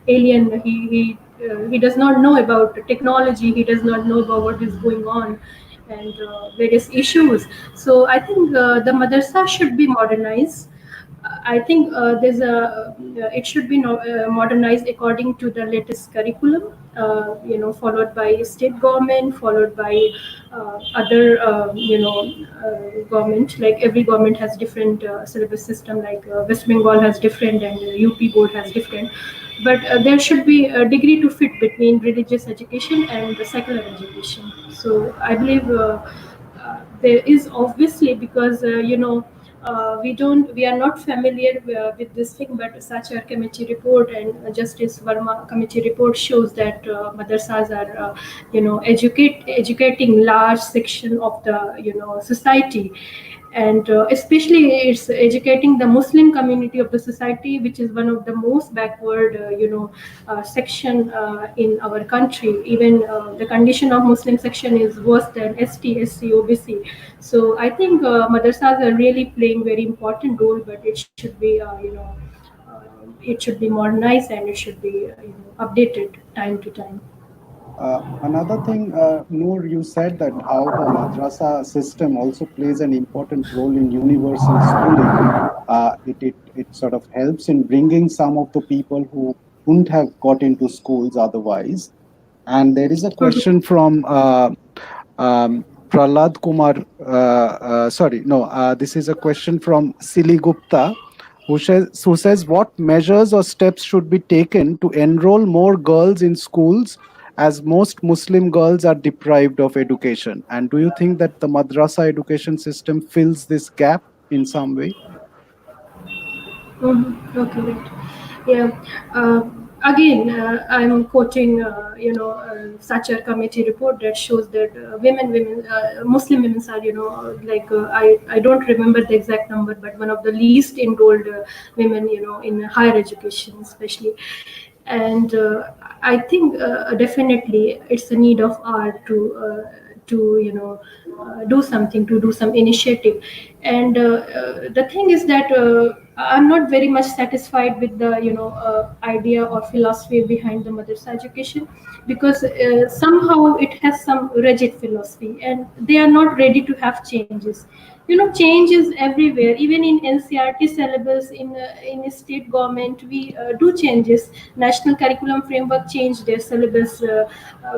Alien. He does not know about technology. He does not know about what is going on and various issues. So I think the madrasa should be modernized. I think it should be modernized according to the latest curriculum. Followed by state government, followed by other government. Like every government has different syllabus system. Like West Bengal has different, and UP board has different. But there should be a degree to fit between religious education and the secular education. So I believe there is obviously, because we are not familiar with this thing, but Sachar committee report and Justice Verma committee report shows that madrasas are educating large section of the society, and especially it's educating the Muslim community of the society, which is one of the most backward section in our country. Even the condition of Muslim section is worse than ST, SC, OBC. So I think madrasas are really playing very important role, but it should be it should be modernized, and it should be updated time to time. Another thing, Noor, you said that how the madrasa system also plays an important role in universal schooling. It sort of helps in bringing some of the people who wouldn't have got into schools otherwise. And there is a question from Prahlad Kumar. This is a question from Sili Gupta, who says, what measures or steps should be taken to enroll more girls in schools, as most Muslim girls are deprived of education? And do you think that the madrasa education system fills this gap in some way? Okay, right. Yeah. Again, I'm quoting, Sachar committee report that shows that Muslim women are, I don't remember the exact number, but one of the least enrolled women, in higher education, especially. And I think definitely it's a need of art to do something, to do some initiative. And the thing is that I'm not very much satisfied with the idea or philosophy behind the madrasa education, because somehow it has some rigid philosophy, and they are not ready to have changes. Change is everywhere. Even in NCERT syllabus, in state government, we do changes. National curriculum framework changed their syllabus.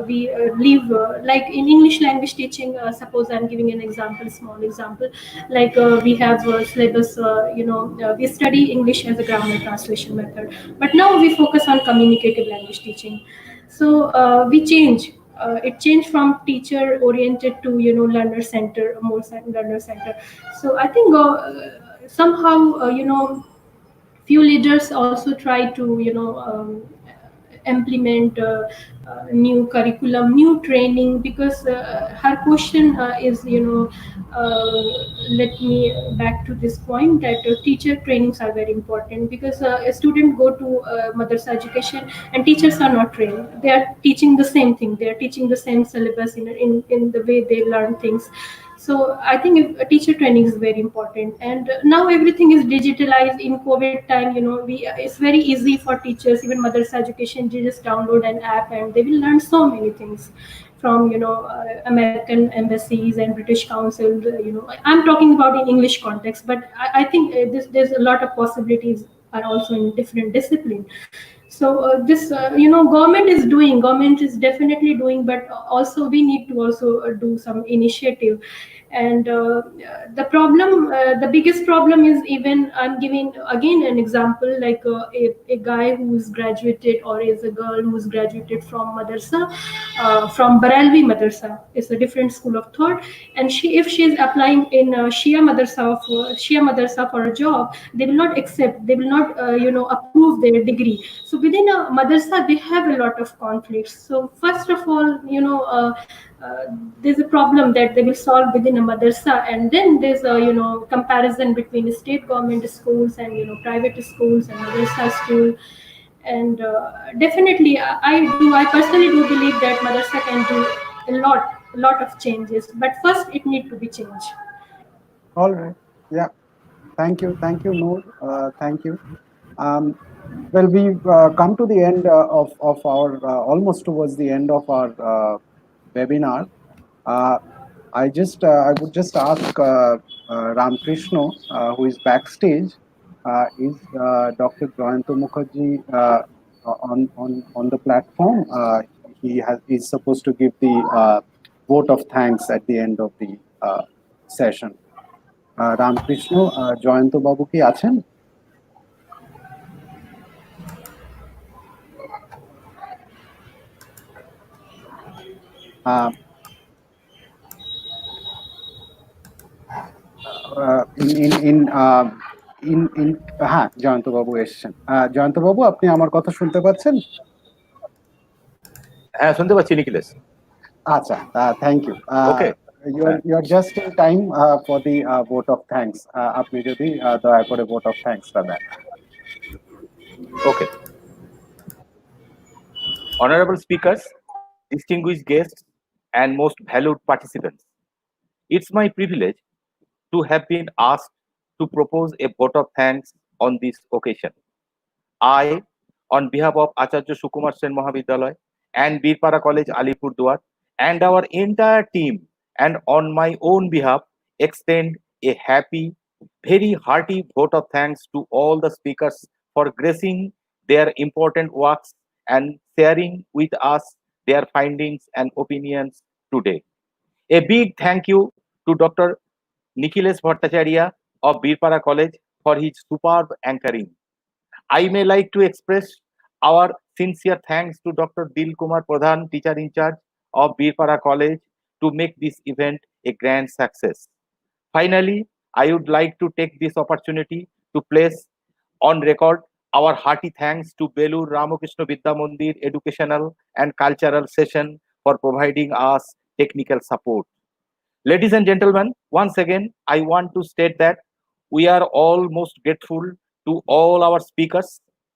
We leave, like in English language teaching. Suppose I'm giving an example, small example. Like we have syllabus. We study English as a grammar translation method, but now we focus on communicative language teaching. So we change. It changed from teacher oriented to learner center, more learner center. So I think somehow few leaders also try to implement new curriculum, new training, because her question is let me back to this point, that teacher trainings are very important, because a student go to madrasa education and teachers are not trained. They are teaching the same thing, they are teaching the same syllabus in the way they learn things. So I think teacher training is very important. And now everything is digitalized. In COVID time, it's very easy for teachers, even madrasa education, to just download an app and they will learn so many things from American embassies and British Council. I'm talking about in English context, but I think there's a lot of possibilities are also in different discipline. So this government is definitely doing, but also we need to also do some initiative. And the biggest problem is, even I'm giving again an example, like a guy who is graduated, or is a girl who is graduated from madrasa, from Barelvi madrasa. It's a different school of thought. And if she is applying in Shia madrasa for a job, they will not accept, they will not approve their degree. So within a madrasa they have a lot of conflicts. So first of all, there's a problem that they will solve within a madrasa, and then there's a comparison between state government schools and private schools and madrasa school. And definitely, I personally do believe that madrasa can do a lot of changes, but first it need to be changed. All right. Yeah. Thank you. Thank you, Noor. Thank you. Well, we've come to the end of our, almost towards the end of our webinar. I would just ask Ramkrishna, who is backstage, is Dr. Jayanto Mukherjee on the platform? Is supposed to give the vote of thanks at the end of the session. Ramakrishna Jayanta বাবু কি আছেন? হ্যাঁ, জয়ন্ত বাবু এসেছেন। জয়ন্ত বাবু, আপনি আমার কথা শুনতে পাচ্ছেন? হ্যাঁ, শুনতে পাচ্ছি নিখিলেশ। আচ্ছা, thank you. Okay, you are just in time for the vote of thanks. আপনি যদি দয়া করে vote of thanks টা দেন। Okay. Honorable speakers, distinguished guests, and most valued participants, it's my privilege to have been asked to propose a vote of thanks on this occasion. I, on behalf of Acharya Sukumar Sen Mahavidyalaya and Birpara College, Alipurduar, and our entire team, and on my own behalf, extend a happy, very hearty vote of thanks to all the speakers for gracing their important works and sharing with us their findings and opinions today. A big thank you to Dr. Nikhilesh Bhattacharya of Birpara College for his superb anchoring. I may like to express our sincere thanks to Dr. Dil Kumar Pradhan, teacher in charge of Birpara College, to make this event a grand success. Finally, I would like to take this opportunity to place on record our hearty thanks to Belur Ramakrishna Vidya Mandir Educational and Cultural Session for providing us technical support. Ladies and gentlemen, once again, I want to state that we are all most grateful to all our speakers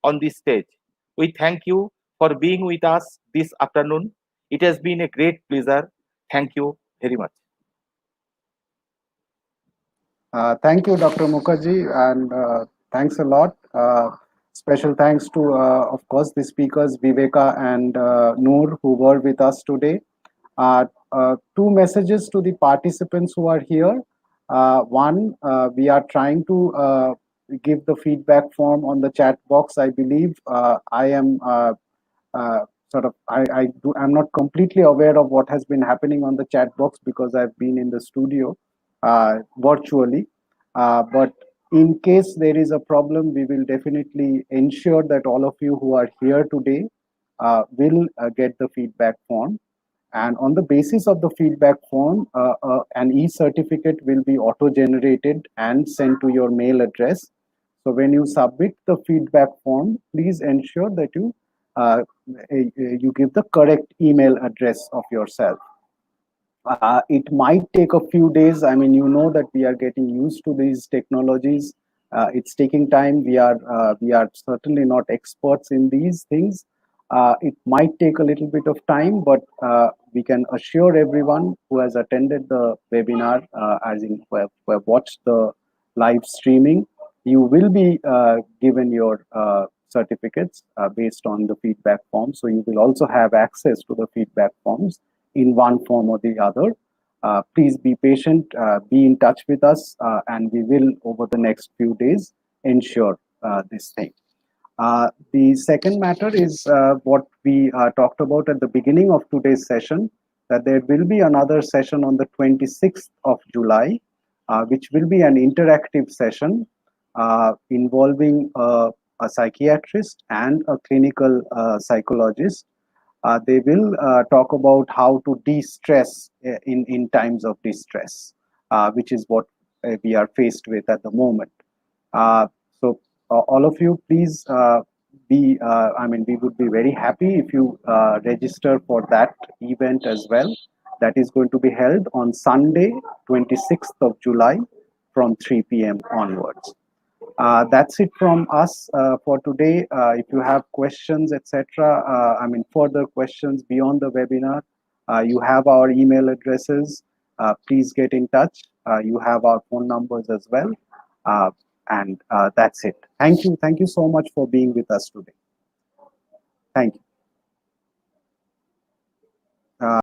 on this stage. We thank you for being with us this afternoon. It has been a great pleasure. Thank you very much. Thank you, Dr. Mukherjee, and thanks a lot. Special thanks to, of course, the speakers, Viveka and Noor, who were with us today. Two messages to the participants who are here. One, we are trying to give the feedback form on the chat box. I believe I am I'm not completely aware of what has been happening on the chat box because I've been in the studio virtually. But in case there is a problem, we will definitely ensure that all of you who are here today will get the feedback form. And on the basis of the feedback form, an e-certificate will be auto-generated and sent to your mail address. So when you submit the feedback form, please ensure that you give the correct email address of yourself. It might take a few days. I mean, you know that we are getting used to these technologies. It's taking time. We are certainly not experts in these things. It might take a little bit of time, but we can assure everyone who has attended the webinar, as in who have watched the live streaming, you will be given your certificates based on the feedback form. So you will also have access to the feedback forms in one form or the other. Please be patient, be in touch with us, and we will, over the next few days, ensure this thing. The second matter is what we talked about at the beginning of today's session, that there will be another session on the 26th of July, which will be an interactive session involving a psychiatrist and a clinical psychologist. They will talk about how to de-stress in times of distress, which is what we are faced with at the moment. So all of you, please we would be very happy if you register for that event as well. That is going to be held on Sunday, 26th of July from 3 p.m. onwards. That's it from us for today. If you have questions, etc., further questions beyond the webinar, you have our email addresses. Please get in touch. You have our phone numbers as well. And that's it. Thank you. Thank you so much for being with us today. Thank you.